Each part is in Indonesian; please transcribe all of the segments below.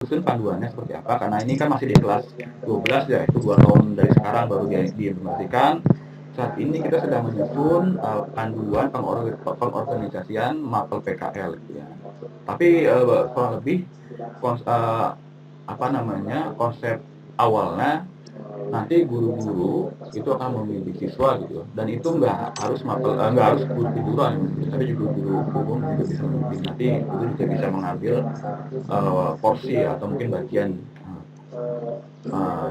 susun panduannya seperti apa, karena ini kan masih di kelas 12 ya, itu 2 tahun dari sekarang baru diimplementasikan. Saat ini kita sedang menyusun panduan pengorganisasian mapel PKL gitu ya. Tapi kurang lebih konsep awalnya nanti guru-guru itu akan membimbing siswa gitu, dan itu nggak harus guru kejuruan, tapi juga guru umum juga bisa membimbing. Nanti guru juga bisa mengambil porsi atau mungkin bagian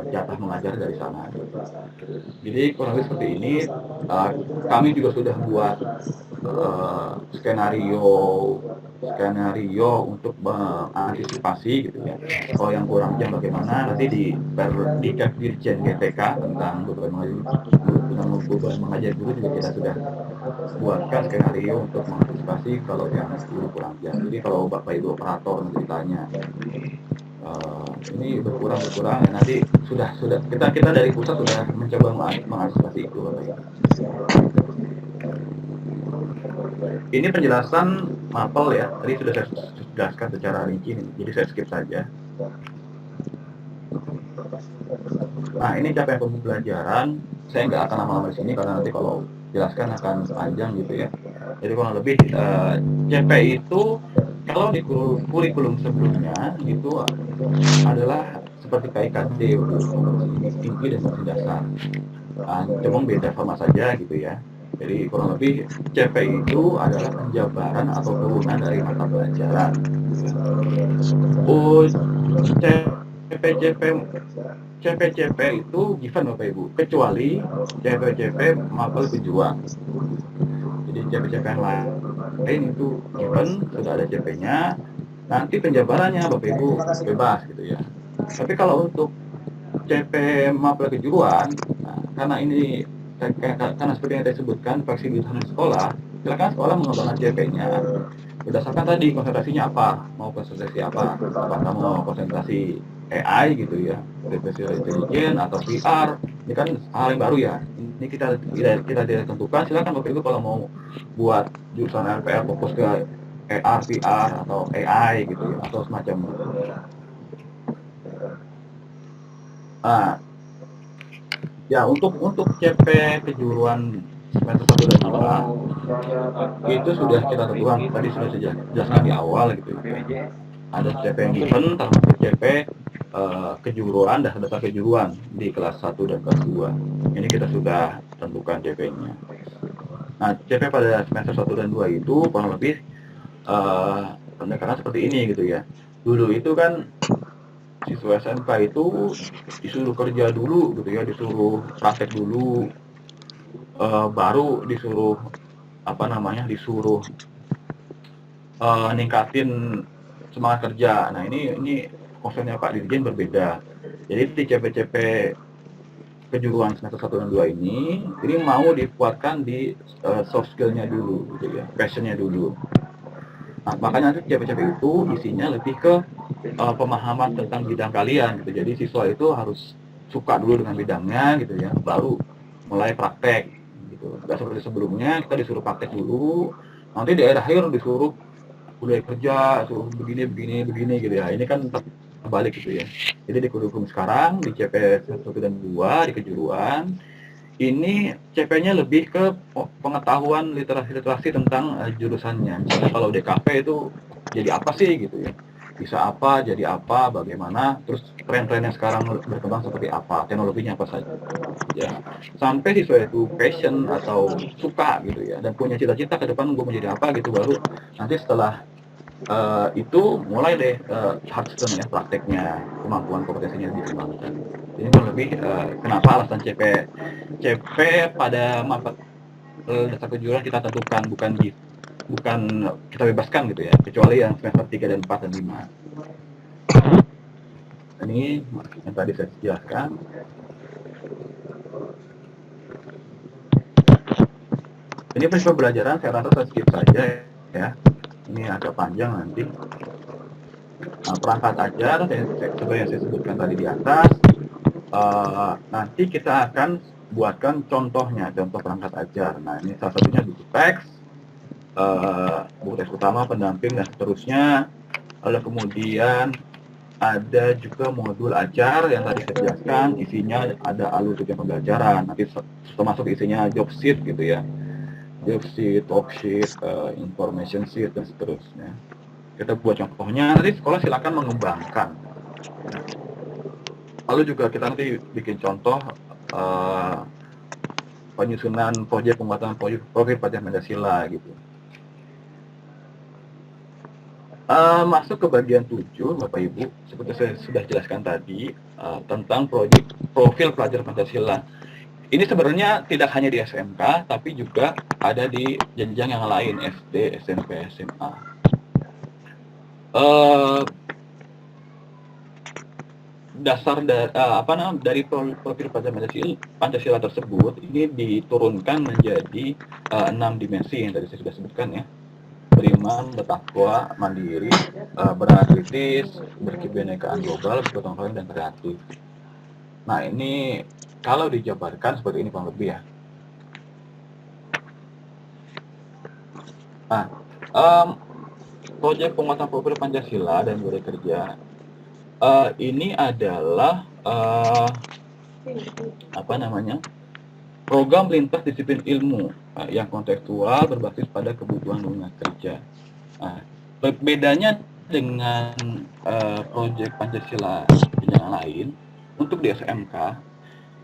jatah mengajar dari sana gitu. Jadi kurang lebih seperti ini. Kami juga sudah buat skenario untuk mengantisipasi gitu ya. Kalau yang kurang jam bagaimana, nanti di Dirjen GTK tentang beban mengajar guru juga kita sudah buatkan skenario untuk mengantisipasi kalau yang guru kurang jam. Jadi kalau Bapak Ibu operator ditanya ini berkurang ya, nanti sudah kita dari pusat sudah mencoba mengantisipasi itu Bapak Ibu. Ini penjelasan mapel ya, tadi sudah saya jelaskan secara rinci, jadi saya skip saja. Nah, ini capaian pembelajaran, saya nggak akan lama-lama di sini karena nanti kalau jelaskan akan panjang gitu ya. Jadi kurang lebih CP itu kalau di kurikulum sebelumnya itu adalah seperti KIKD, tinggi dan masih dasar. Cuma beda format saja gitu ya. Jadi kurang lebih CP itu adalah penjabaran atau turunan dari mata pelajaran. CP itu given Bapak Ibu, kecuali CP mapel kejuruan. Jadi CP yang lain itu given, sudah ada CP-nya. Nanti penjabarannya Bapak Ibu bebas gitu ya. Tapi kalau untuk CP mapel kejuruan, karena ini karena seperti yang saya sebutkan fleksibilitas sekolah, silakan sekolah mengembangkan CP-nya berdasarkan tadi konsentrasinya apa, mau konsentrasi apa, apakah mau konsentrasi AI gitu ya, artificial intelligence atau VR, ini kan hal yang baru ya. Ini kita tidak tentukan. Silakan Bapak Ibu kalau mau buat jurusan LPR fokus ke AR, VR atau AI gitu ya, atau semacamnya. Ya untuk CP kejuruan semester 1 dan 2 itu sudah kita tentukan, tadi sudah saya jelaskan di awal gitu ya. Ada CP yang given, termasuk CP kejuruan dan data kejuruan di kelas 1 dan kelas 2. Ini kita sudah tentukan CP-nya. Nah, CP pada semester 1 dan 2 itu kurang lebih pendekatan seperti ini gitu ya. Dulu itu kan siswa SMK itu disuruh kerja dulu gitu ya, disuruh praktek dulu, baru disuruh ningkatin semangat kerja. Nah ini konsepnya Pak Dirjen berbeda. Jadi di CP-CP kejuruan semester 1 dan 2 ini mau dikuatkan di soft skill-nya dulu gitu ya, passion-nya dulu. Nah, makanya nanti CP-CP itu isinya lebih ke pemahaman tentang bidang kalian gitu. Jadi siswa itu harus suka dulu dengan bidangnya gitu ya, baru mulai praktek gitu. Nggak seperti sebelumnya kita disuruh praktek dulu, nanti di akhir disuruh udah kerja, suruh begini gitu ya. Ini kan terbalik gitu ya. Jadi di kurikulum sekarang di CP 1 dan 2 di kejuruan ini CP-nya lebih ke pengetahuan literasi tentang jurusannya. Misalnya kalau DKP itu jadi apa sih gitu ya, bisa apa, jadi apa, bagaimana, terus tren-tren yang sekarang berkembang seperti apa, teknologinya apa saja. Sampai siswa itu passion atau suka gitu ya, dan punya cita-cita ke depan gue menjadi apa gitu, baru nanti setelah itu mulai deh hard skill ya, prakteknya, kemampuan kompetensinya dikembangkan. Ini lebih kenapa alasan CP pada mapel dasar kejuruan kita tentukan, bukan kita bebaskan gitu ya, kecuali yang semester 3 dan 4 dan 5. Ini yang tadi saya jelaskan. Ini prinsip pembelajaran, saya rasa saya skip saja ya. Ini agak panjang nanti. Perangkat ajar, seperti yang saya sebutkan tadi di atas. Nanti kita akan buatkan contohnya, contoh perangkat ajar. Nah, ini salah satunya buku teks, buku teks utama, pendamping, dan seterusnya. Lalu kemudian ada juga modul ajar yang tadi saya jelaskan, isinya ada alur tujuan pembelajaran, nanti termasuk isinya job sheet gitu ya, job sheet, talk sheet, information sheet, dan seterusnya. Kita buat contohnya, nanti sekolah silakan mengembangkan. Lalu juga kita nanti bikin contoh penyusunan proyek pembuatan profil pelajar Pancasila gitu. Masuk ke bagian 7, Bapak Ibu, seperti saya sudah jelaskan tadi tentang proyek profil pelajar Pancasila. Ini sebenarnya tidak hanya di SMK, tapi juga ada di jenjang yang lain, SD, SMP, SMA. Dasar dari profil pelajar Pancasila tersebut ini diturunkan menjadi 6 dimensi yang tadi saya sudah sebutkan ya. Beriman, bertakwa, mandiri, beraktivitas, berkebinekaan global, bergotong royong, dan kreatif. Nah, ini kalau dijabarkan seperti ini kurang lebih ya. Nah, proyek penguatan profil Pancasila dan budaya kerja ini adalah program lintas disiplin ilmu yang kontekstual berbasis pada kebutuhan dunia kerja. Nah, bedanya dengan proyek Pancasila yang lain, untuk di SMK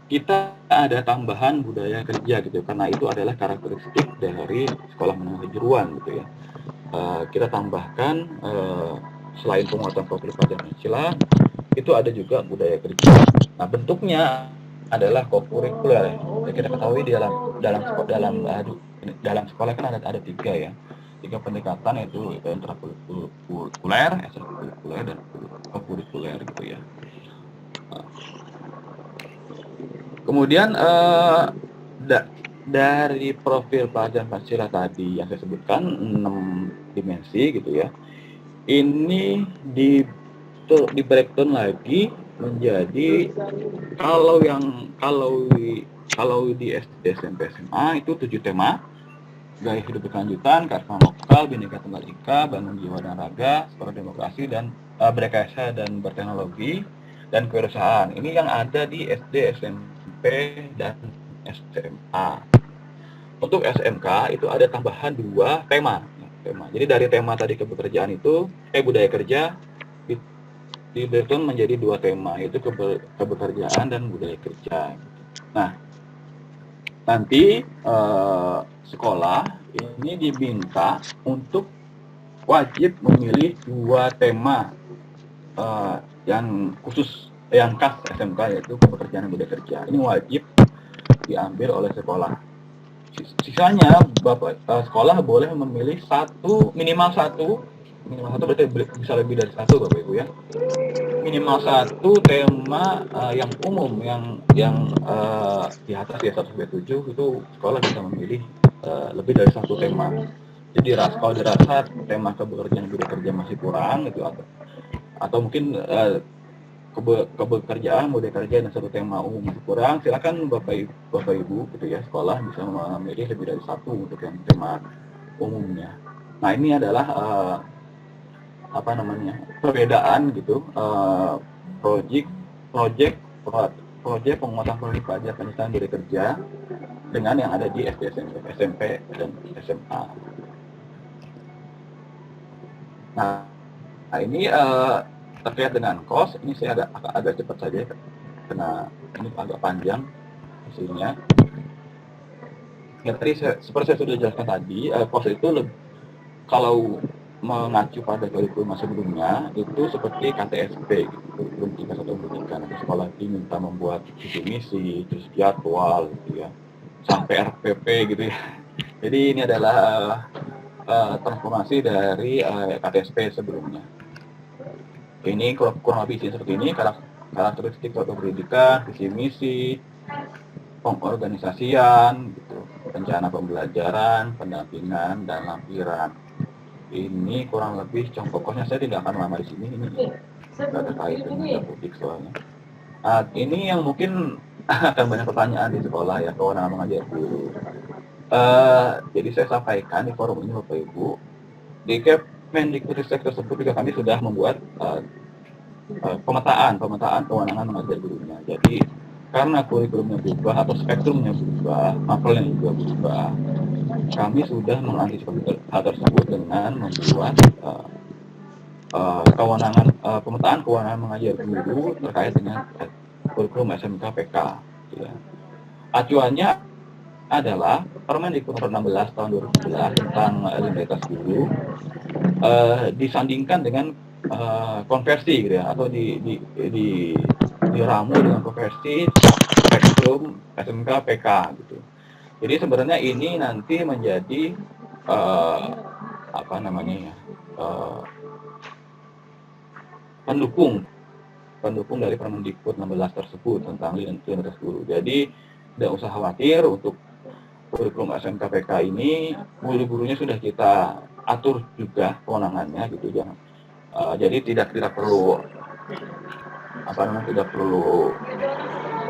kita ada tambahan budaya kerja gitu, karena itu adalah karakteristik dari sekolah menengah kejuruan gitu ya. Kita tambahkan selain penguatan profil pelajar Pancasila, itu ada juga budaya kerja. Nah, bentuknya adalah kokurikuler. Kita ketahui di dalam sekolah kan ada 3 ya. 3 pendekatan, yaitu intrakurikuler, ekstrakurikuler, dan kokurikuler gitu ya. Kemudian dari profil pelajaran Pancasila tadi yang saya sebutkan 6 dimensi gitu ya. Ini di breakdown lagi menjadi kalau di SD, SMP, SMA itu 7 tema: gaya hidup berkelanjutan, kearifan lokal, Bhinneka Tunggal Ika, bangun jiwa dan raga, sekolah demokrasi, dan berkarya dan berteknologi, dan kewirausahaan. Ini yang ada di SD, SMP, dan SMA. Untuk SMK itu ada tambahan 2 tema. Jadi dari tema tadi kebekerjaan itu budaya kerja di breakdown menjadi 2 tema, yaitu kebekerjaan dan budaya kerja. Nah, nanti sekolah ini diminta untuk wajib memilih 2 tema yang khusus, yang khas SMK, yaitu kebekerjaan dan budaya kerja. Ini wajib diambil oleh sekolah. Sisanya sekolah boleh memilih minimal satu berarti bisa lebih dari 1 Bapak Ibu ya. Minimal 1 tema yang umum, yang di atas ya 1-7 itu sekolah bisa memilih lebih dari 1 tema. Jadi kalau dirasa tema kebekerjaan budaya kerja masih kurang gitu, atau mungkin kebekerjaan budaya kerja dan 1 tema umum masih kurang, silakan Bapak Ibu gitu ya, sekolah bisa memilih lebih dari 1 untuk yang tema umumnya. Nah, ini adalah perbedaan gitu proyek penguatan profil pelajar Pancasila budaya kerja dengan yang ada di SD, SMP, dan SMA. Nah, ini terkait dengan kos, ini saya agak cepat saja karena ini agak panjang hasilnya. Ya, tadi seperti saya sudah jelaskan tadi, kos itu kalau mengacu pada kurikulum sebelumnya itu seperti KTSP gitu, kurikulum 3 satu pendidikan. Nanti sekolah diminta membuat visi misi, terus jadwal gitu ya, sampai RPP gitu ya. Jadi ini adalah transformasi dari KTSP sebelumnya. Ini kurang lebih seperti ini, karakteristik suatu pendidikan, visi misi, pengorganisasian, gitu, rencana pembelajaran, pendampingan, dan lampiran. Ini kurang lebih pokoknya saya tidak akan lama di sini. Ini tidak terkait dengan publik soalnya. Ini yang mungkin akan banyak pertanyaan di sekolah ya, kewenangan mengajar guru. Jadi saya sampaikan di forum ini Bapak Ibu, di Kemendikbudristek tersebut juga kami sudah membuat pemetaan kewenangan mengajar gurunya. Jadi karena kurikulumnya berubah atau spektrumnya berubah, mapelnya juga berubah, kami sudah mengantisipasi hal tersebut dengan membuat pemetaan kewenangan mengajar guru terkait dengan kurikulum SMK PK. Gitu ya. Acuannya adalah Permendikbud nomor 16 tahun 2011 tentang lintas guru, disandingkan dengan konversi gitu ya, atau diramu dengan konversi spektrum SMK PK gitu. Jadi sebenarnya ini nanti menjadi apa namanya ya, pendukung dari Permendikbud 16 tersebut tentang lintas guru. Jadi tidak usah khawatir, untuk kurikulum SMK PK ini guru-gurunya sudah kita atur juga kewenangannya gitu, jangan jadi tidak perlu tidak perlu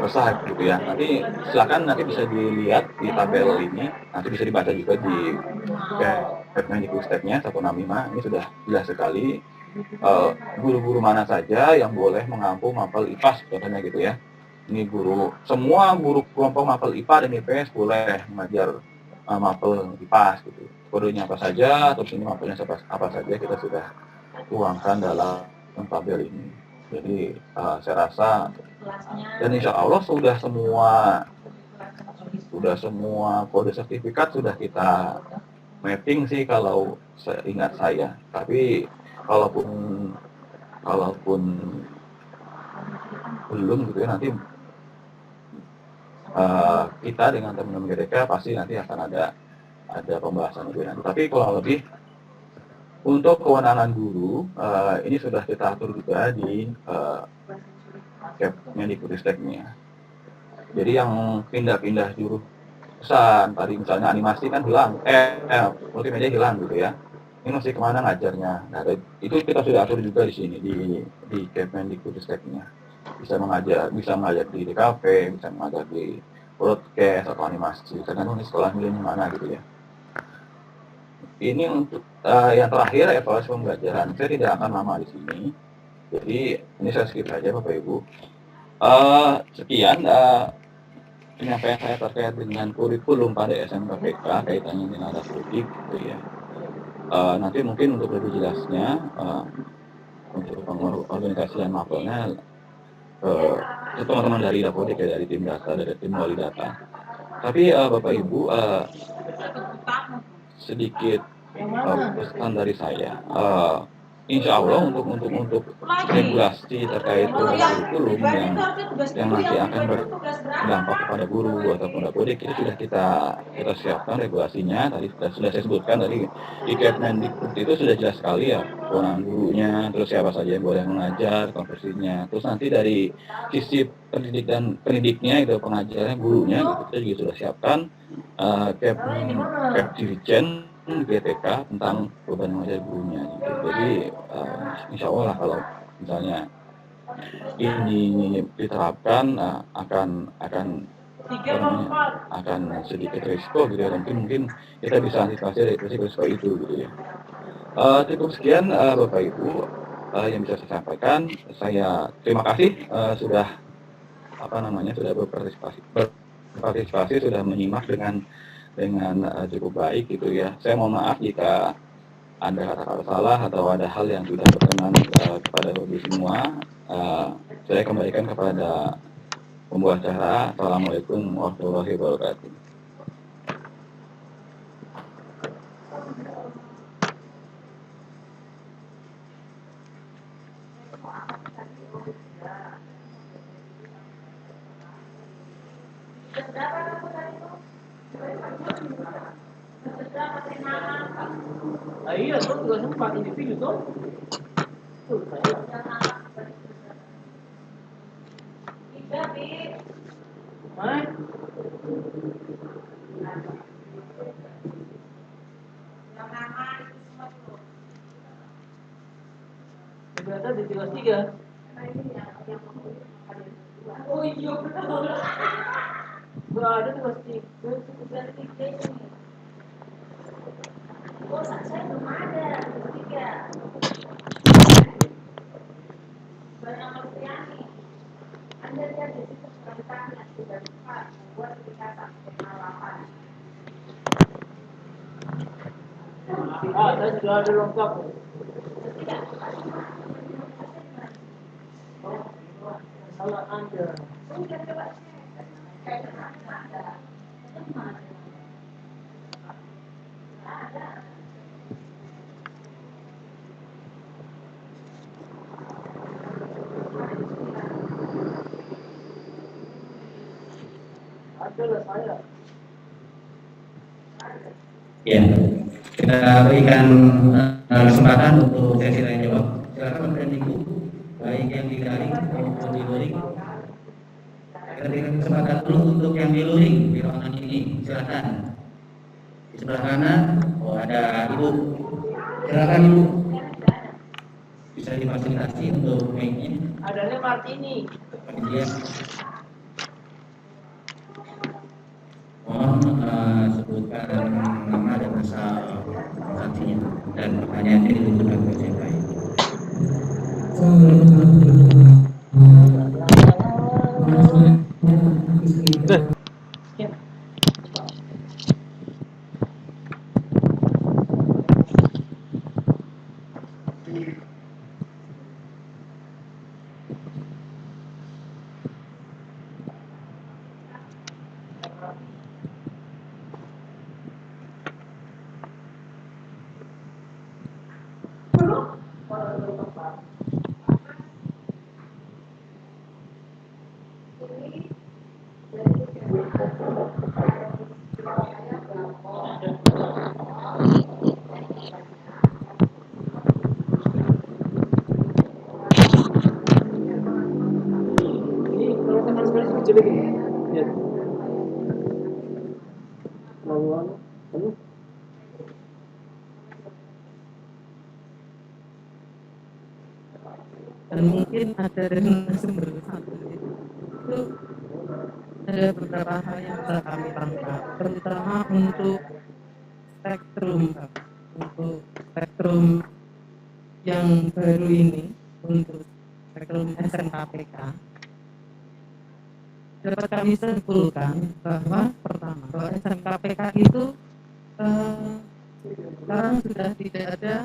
resah gitu ya. Nanti silakan bisa dilihat di tabel ini, nanti bisa dibaca juga di Kemendikbudristeknya 165. Ini sudah jelas sekali guru-guru mana saja yang boleh mengampu mapel IPAS contohnya gitu ya. Ini semua guru kelompok mapel IPA dan IPS boleh mengajar mapel IPAS gitu. Kodenya apa saja, terus ini mapelnya apa saja kita sudah tuangkan dalam tabel ini. Jadi saya rasa, dan insya Allah sudah semua kode sertifikat sudah kita mapping sih kalau ingat saya. Tapi kalaupun belum gitu ya, nanti kita dengan teman-teman GDK pasti nanti akan ada pembahasan itu nanti. Tapi kalau lebih untuk kewenangan guru ini sudah kita atur juga di Kemendikbudristeknya. Jadi yang pindah-pindah jurusan tadi misalnya animasi kan hilang, multimedia hilang gitu ya. Ini masih kemana ngajarnya? Nah, itu kita sudah atur juga di sini di Kemendikbudristeknya. Bisa mengajar di DKV, bisa mengajar di broadcast atau animasi, tergantung di sekolah milih mana gitu ya. Ini untuk yang terakhir, evaluasi pembelajaran. Saya tidak akan lama di sini, jadi ini saya skip saja Bapak Ibu. Sekian penyampaian saya terkait dengan kurikulum pada SMK PK kaitannya dengan Dapodik gitu ya. Nanti mungkin untuk lebih jelasnya untuk pengorganisasian mapelnya teman-teman dari Dapodik ya, dari tim data, dari tim wali data. Tapi Bapak Ibu, sedikit pesan dari saya. Insya Allah untuk regulasi terkait kurikulum yang nanti akan berdampak kepada guru ataupun Dapodik, itu sudah kita siapkan regulasinya. Tadi sudah saya sebutkan, dari di Kemendikbud itu sudah jelas sekali ya kewenangan gurunya, terus siapa saja yang boleh mengajar, konversinya. Terus nanti dari sisi pendidiknya itu, pengajarnya, gurunya gitu, kita juga sudah siapkan Dirjen GTK tentang beban mengajar gurunya gitu. Jadi insya Allah kalau misalnya ini diterapkan akan sedikit risiko gitu ya. Mungkin kita bisa antisipasi risiko itu gitu ya. Cukup sekian Bapak Ibu yang bisa saya sampaikan. Saya terima kasih sudah berpartisipasi, sudah menyimak dengan cukup baik gitu ya. Saya mohon maaf jika ada kata-kata salah atau ada hal yang tidak berkenan kepada Bapak semua. Saya kembalikan kepada pembuat acara. Assalamualaikum warahmatullahi wabarakatuh. Iya, itu juga sempat individu tuh. Berarti ada jelas 3. Oh iya betul. Berada jelas 3. Oh, saya belum ada 3. Saya sudah ada lengkap. Salah Anda. Adalah saya. Ya, kita berikan kesempatan untuk sesi tanya jawab. Silakan dan ibu, baik yang di daring maupun di luring. Kita berikan kesempatan dulu untuk yang di luring di ruangan ini. Silakan. Di sebelah kanan, oh ada ibu. Silakan ibu. Bisa difasilitasi untuk mic-nya. Adanya Martini. Iya. Mohon sebutkan nama dan asal saksinya dan pertanyaan ini ditunjukkan ke siapa. Ini kalau tekan sekali sih jelek ini. Lihat. Lawan. Aduh. Dan mungkin ada dari sumber satu itu ada beberapa hal yang bisa kami tangkap, terutama untuk spektrum yang baru ini, untuk spektrum SMKPK. Dapat kami simpulkan bahwa pertama, bahwa SMKPK itu sekarang sudah tidak ada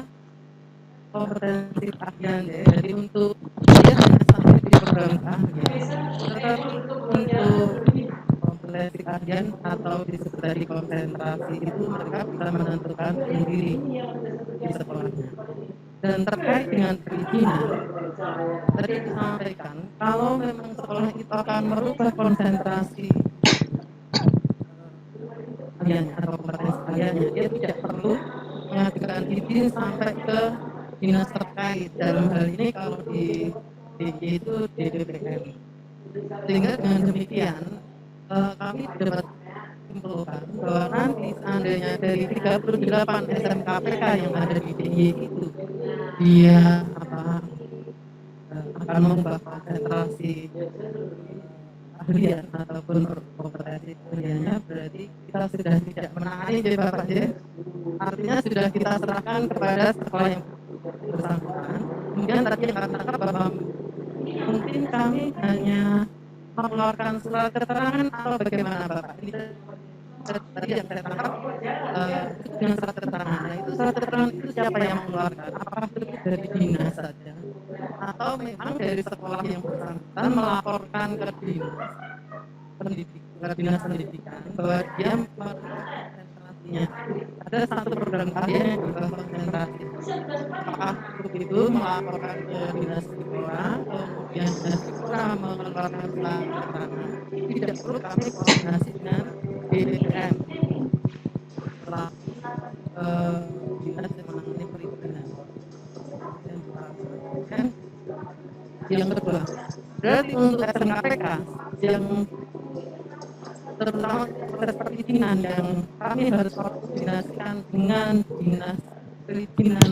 kompetensi keahlian ya. Jadi untuk dia hanya sampai di program keahlian, tetapi untuk kompetensi keahlian atau disebut tadi konsentrasi itu mereka bisa menentukan sendiri di sekolahnya. Dan terkait dengan perizinan, tadi disampaikan kalau memang sekolah itu akan merubah konsentrasi keahliannya atau kompetensi keahliannya, dia tidak perlu mengajukan izin sampai ke dinas terkait. Dalam hal ini kalau di DG itu DPPM. Sehingga dengan demikian kami dapat simpulkan bahwa nanti seandainya dari 38 SMKPK yang ada di DIY itu dia akan mengubah konsentrasi keahlian ataupun kompetensi keahliannya, berarti kita sudah tidak menangani jadi Bapak J. Artinya sudah kita serahkan kepada sekolah yang bersangkutan. Kemudian tadi yang katakan bahwa mungkin kami hanya mengeluarkan surat keterangan atau bagaimana Bapak? Ini tadi yang saya tangkap dengan surat keterangan. Nah, itu surat keterangan itu siapa yang mengeluarkan? Apakah itu dari dinas saja? Atau memang dari sekolah yang bersangkutan melaporkan ke dinas pendidikan bahwa dia konsentrasinya ada satu program keahlian yang juga konsentrasi. Apakah itu melaporkan ke dinas sekolah, kemudian dinas sekolah mengeluarkan surat keterangan, tidak perlu kami koordinasi dengan BPM setelah dinas yang menangani perizinan. Dan yang kedua, berarti untuk SMKPK yang terutama proses perizinan yang kami harus koordinasikan dengan dinas perizinan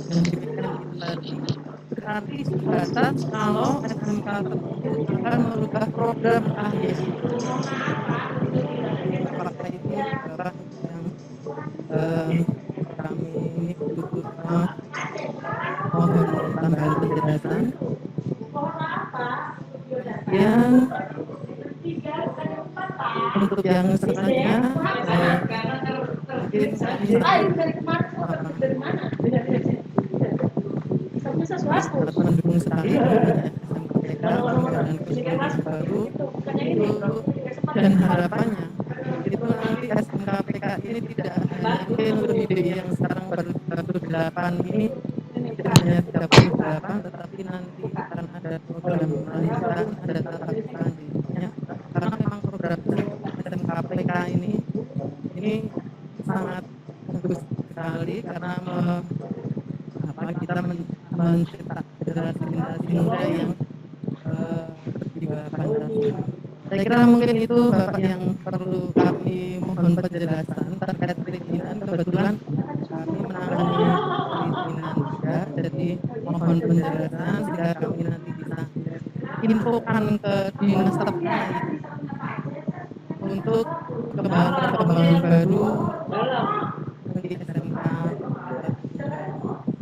dan BPM itu tadi, berarti sebatas kalau SMK tersebut akan merubah program keahlian. Apakah itu beberapa yang kami butuh mohon tambahan penjelasan. Kemudian untuk yang selanjutnya mungkin mendukung sekali SMKPK dan kurikulum baru dan harapannya itu nanti SMKPK ini tidak hanya ide yang sekarang baru 38 ini tidak hanya 38 tetapi nanti akan ada program lanjutan, ada tahap selanjutnya karena memang program SMKPK ini sangat bagus sekali karena kita mencetak generasi muda yang berjiwa Pancasila. Saya kira mungkin itu Bapak yang perlu kami mohon penjelasan terkait perizinan. Kebetulan kami menangani perizinan juga, jadi mohon penjelasan sehingga kami nanti bisa infokan ke dinas terkait untuk kembangan baru di SMK.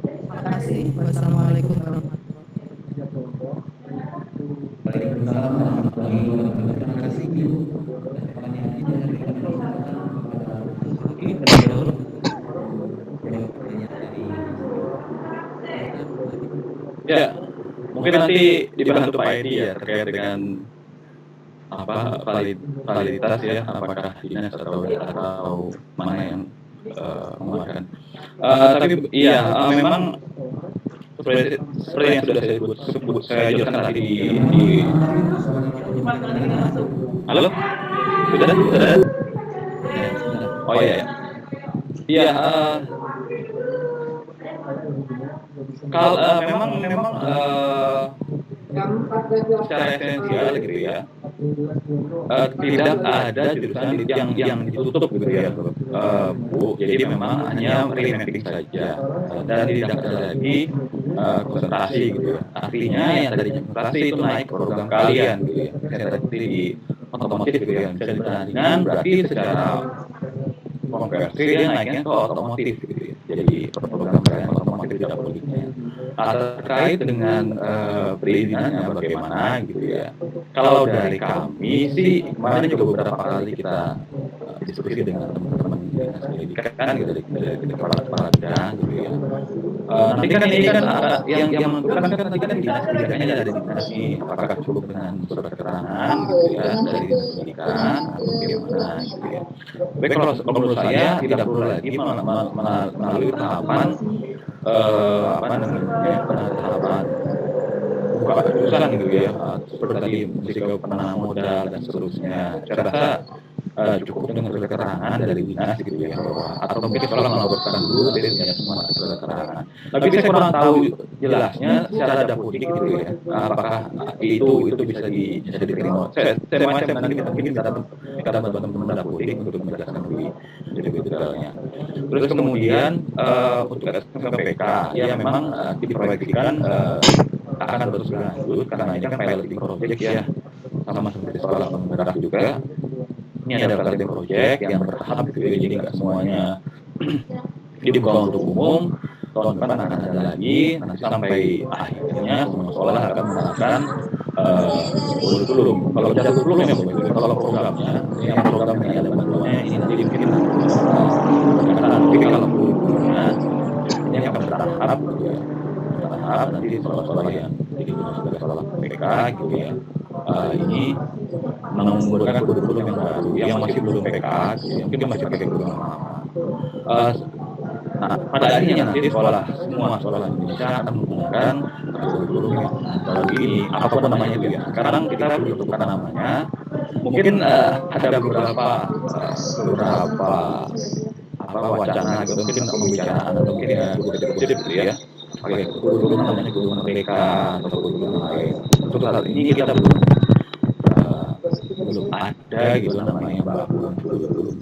Terima kasih. Wassalamualaikum warahmatullahi wabarakatuh. Waalaikumsalam warahmatullahi wabarakatuh. Terima kasih Ibu. Ya, mungkin nanti dibantu Pak Edi ya terkait dengan validitas ya, apakah dinas atau mana yang mengeluarkan. Tapi iya, memang seperti yang sudah saya jelaskan tadi di halo, sudah? Oh iya, iya. Kalau memang secara esensial gitu ya, tidak ada jurusan yang ditutup gitu ya, Bu. Jadi memang hanya remapping saja dan tidak ada lagi konsentrasi gitu ya. Artinya yang tadinya konsentrasi itu naik program kalian gitu ya. Seperti di otomotif gitu ya, bisa dibandingkan berarti secara konversi dia naiknya ke otomotif gitu ya. Jadi program kalian otomotif tidak politiknya. Terkait dengan perizinannya bagaimana gitu ya. Kalau dari kami sih kemarin juga beberapa kali kita diskusi dengan teman-teman dinas pendidikan gitu dari kepala bidang gitu ya. Nanti kan ini kan yang menentukan kan nanti kan dinas pendidikannya ada dinas ini apakah cukup dengan surat keterangan gitu ya dari dinas pendidikan atau bagaimana gitu ya. Tapi kalau menurut saya tidak perlu lagi melalui tahapan tahapan buka jurusan gitu ya, seperti tadi risiko penanam modal dan seterusnya. Saya rasa cukup dengan surat keterangan dari dinas gitu ya, atau mungkin sekolah melaporkan dulu dari dinas semua surat keterangan. Tapi saya kurang tahu jelasnya secara dapodik gitu ya, apakah itu bisa diterima. Saya nanti mungkin kita bantu teman-teman dapodik untuk menjelaskan lebih detailnya. Terus kemudian untuk SMKPK ya memang diproyeksikan akan terus berlanjut karena ini kan piloting project ya, sama seperti sekolah penggerak juga. Ini ada piloting project yang bertahap gitu ya, jadi nggak semuanya dibuka untuk umum. Tahun depan akan ada lagi, nanti sampai akhirnya semua sekolah akan menggunakan kurikulum. Kalau ada kurikulum ya, kalau programnya, yang programnya ada bantuannya ini nanti mungkin tapi kalau kurikulumnya ini akan bertahap gitu ya. Nanti sekolah-sekolah yang jadi sebagai sekolah PK gitu ya, ini menggunakan kurikulum yang baru yang masih belum PK gitu ya, mungkin masih pakai kurikulum lama. Nah, pada akhirnya nanti semua sekolah Indonesia akan menggunakan kurikulum yang baru ini, apapun namanya itu ya. Sekarang kita belum tentukan namanya, mungkin ada beberapa wacana gitu, mungkin pembicaraan atau mungkin gitu ya. Pakai kurikulum namanya kurikulum mereka atau kurikulum lain. Untuk saat ini kita belum ada gitu namanya kurikulum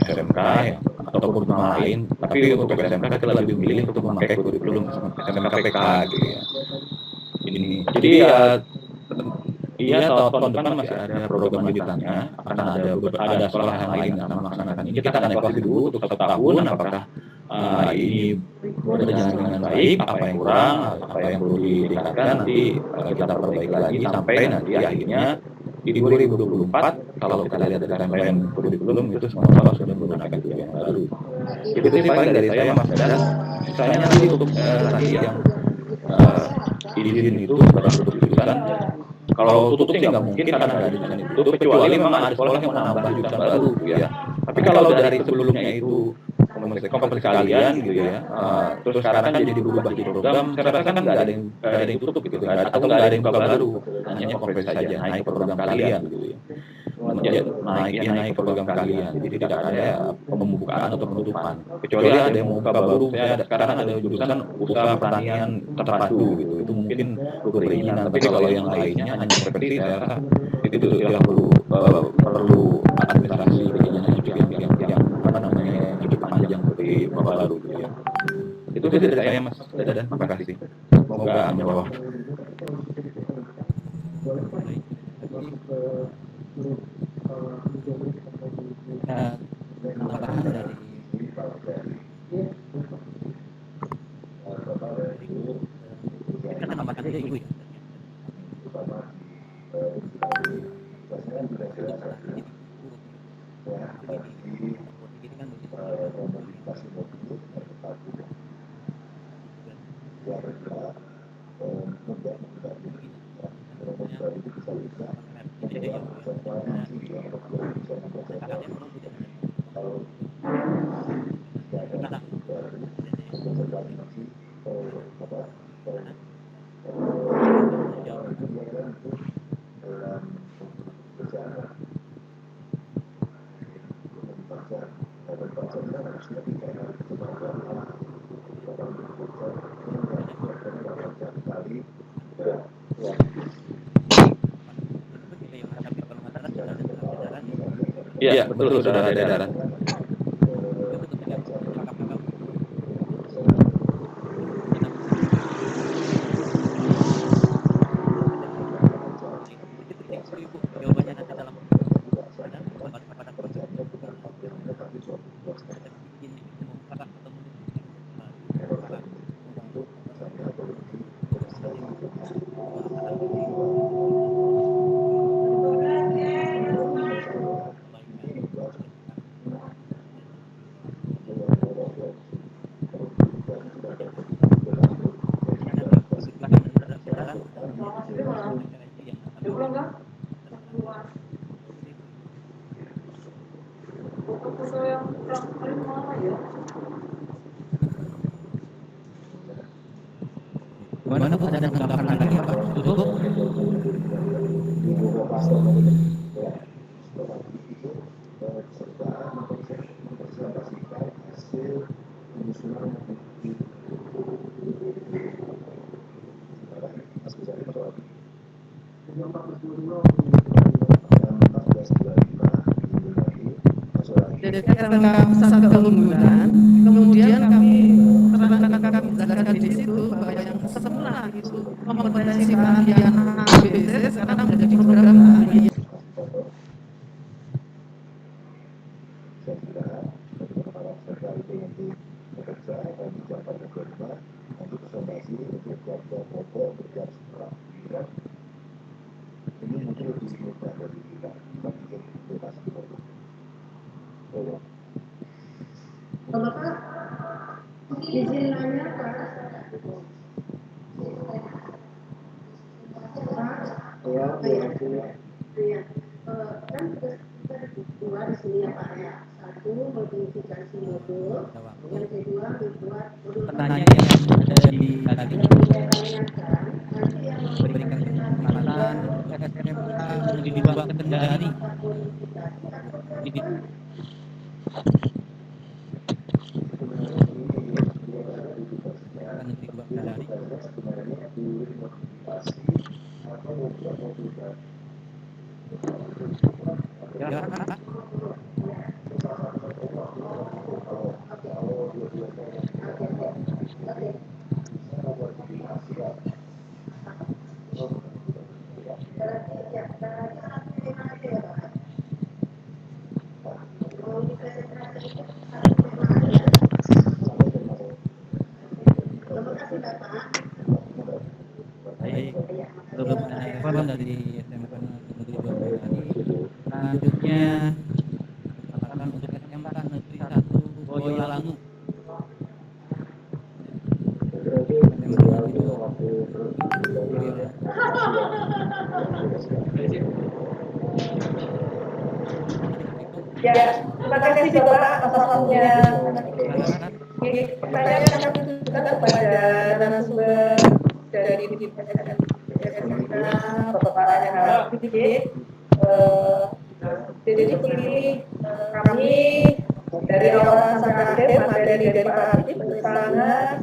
SMK ya, atau kurikulum lain. Tapi untuk SMK kita lebih memilih untuk memakai kurikulum SMKPK gitu ya. Ini jadi iya tahun depan masih ada program lanjutannya, akan ada sekolah yang lain yang akan melaksanakan ini. Kita akan evaluasi dulu untuk 1 tahun apakah ini berjalan dengan baik, apa yang kurang, apa yang perlu ditingkatkan, nanti kita perbaiki lagi sampai nanti akhirnya di 2024 kalau kita lihat dari timeline kurikulum itu semua sudah menggunakan kurikulum yang baru. Itu sih paling dari saya Mas Dadan. Sisanya nanti untuk tadi yang izin itu baru tutupan. Kalau tutup sih nggak mungkin karena nggak ada izin itu, kecuali memang ada sekolah yang menambah jurusan baru gitu ya. Tapi kalau dari sebelumnya itu kompleks kalian gitu ya, terus sekarang kan jadi berubah jadi program, saya rasa kan nggak ada yang tutup gitu, atau nggak ada yang buka baru, hanya kompleks saja naik program kalian gitu ya. Naik program kalian, jadi tidak ada pembukaan atau penutupan. Kecuali ada yang mau buka baru, sekarang ada jurusan usaha pertanian terpadu gitu, itu mungkin berkeinginan. Tapi kalau yang lainnya hanya profesi, saya rasa itu yang perlu administrasi yang apa namanya cukup panjang seperti bapak lalu gitu ya. Itu dari saya Mas Dadan, terima kasih. Semoga menjawab. Tambahan dari kan tambahkan aja ibu ya. Iya, betul sudah ada edaran. Gimana Bu, ada tambahan lagi Pak? Tutup? Jadi karena satu bulan, kemudian kami jelaskan di situ bahwa yang semula itu kompetensi keahlian ABC sekarang menjadi program keahlian. Bapak izin nanya Pak. Ya, Iya. Kan tugas kita ada dua di sini ya Pak ya. Satu modifikasi modul, yang kedua membuat modul Pertanyaan yang ada di tadi nanti yang berikan kesempatan SMK menjadi dua kendali. Ini menjadi dua kendali. Ya, Pak. dari SMK Negeri 12 tadi. Selanjutnya katakan untuk SMK Negeri 1 Boyolangu. Ya, terima kasih Bapak atas waktunya. Pertanyaan kami juga kepada narasumber dari SMK Bapak Harap Didik. Jadi begini, kami dari awal akadem materi dari Pak Adib sangat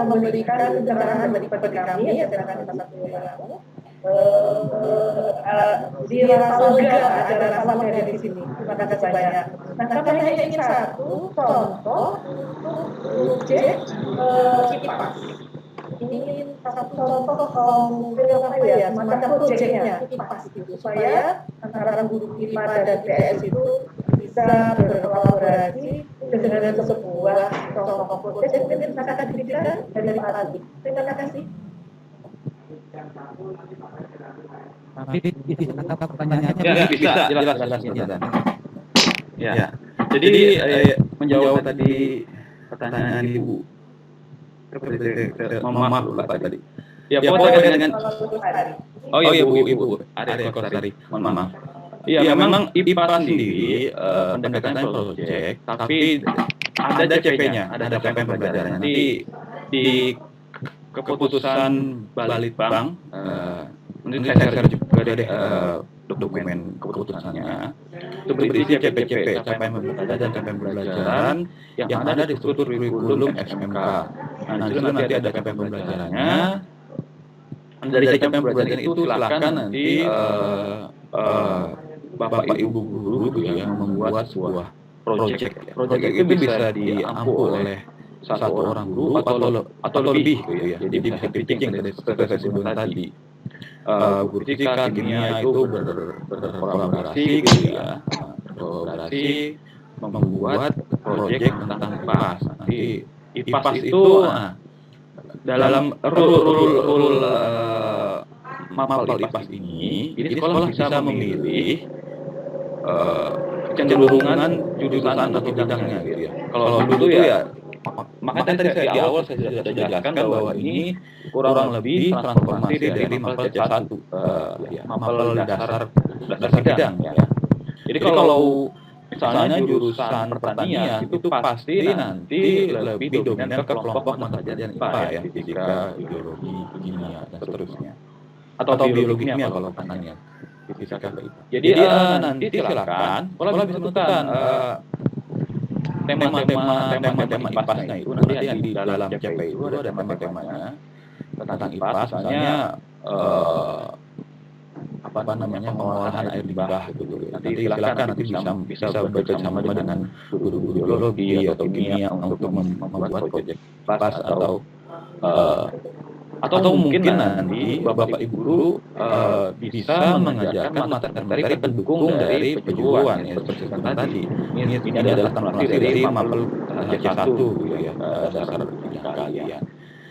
memberikan pencerahan bagi kami SMK Negeri 1 Boyolangu. Dirasa lega ada rasa lega di sini. Terima kasih banyak. Nah, kami hanya ingin satu contoh project kipas. Ingin satu contoh mungkin apa ya, semacam projectnya kipas itu supaya antara guru IPA dan PS itu bisa berkolaborasi dengan sebuah contoh project yang mungkin akan diberikan dari Pak Adib. Terima kasih. Tapi bisa pertanyaannya. Ya, bisa jelas. Ya. Jadi menjawab tadi pertanyaan Ibu. Maaf Pak tadi. Ya, terkait dengan Oh iya Ibu. Ada Korsari. Mohon maaf. Iya, memang IPA sendiri pendekatan project, tapi ada CP-nya, ada CP pembelajarannya. Nanti di keputusan Balitbang, nanti saya share juga dari dokumen keputusannya. Itu berisi CP-CP, capaian pembelajaran dan capaian pembelajaran yang ada di struktur kurikulum SMK. Nah, di situ nanti ada capaian pembelajarannya. Dari capaian pembelajaran itu silakan nanti Bapak Ibu guru yang membuat sebuah project. Project itu bisa diampu oleh satu orang guru atau lebih gitu ya. Jadi bisa pitching dari seperti tadi. Guru fisika, kimia itu berkolaborasi gitu ya. Kolaborasi membuat project tentang IPAS. Nanti IPAS itu dalam rule mapel IPAS ini, jadi sekolah bisa memilih kecenderungan jurusan atau bidangnya gitu ya. Kalau dulu ya, makanya tadi saya di awal saya sudah jelaskan bahwa ini kurang lebih transformasi dari mapel C1, mapel dasar bidang ya. Jadi kalau misalnya jurusan pertanian itu pasti nanti lebih dominan ke kelompok mata pelajaran IPA ya, fisika, biologi, kimia dan seterusnya. Atau biologi kimia kalau pertanian. Fisika ke IPA. Jadi nanti silakan sekolah bisa menentukan tema-tema IPAS-nya itu nanti di dalam CP itu ada tema-temanya tentang IPAS, misalnya pengolahan air limbah gitu. Nanti silakan nanti bisa bekerjasama dengan guru biologi atau kimia untuk membuat proyek IPAS atau mungkin nanti Bapak Ibu guru bisa mengajarkan materi pendukung dari kejuruan ya seperti tadi. Ini adalah transformasi dari mapel C1 gitu ya, dasar bidang kalian.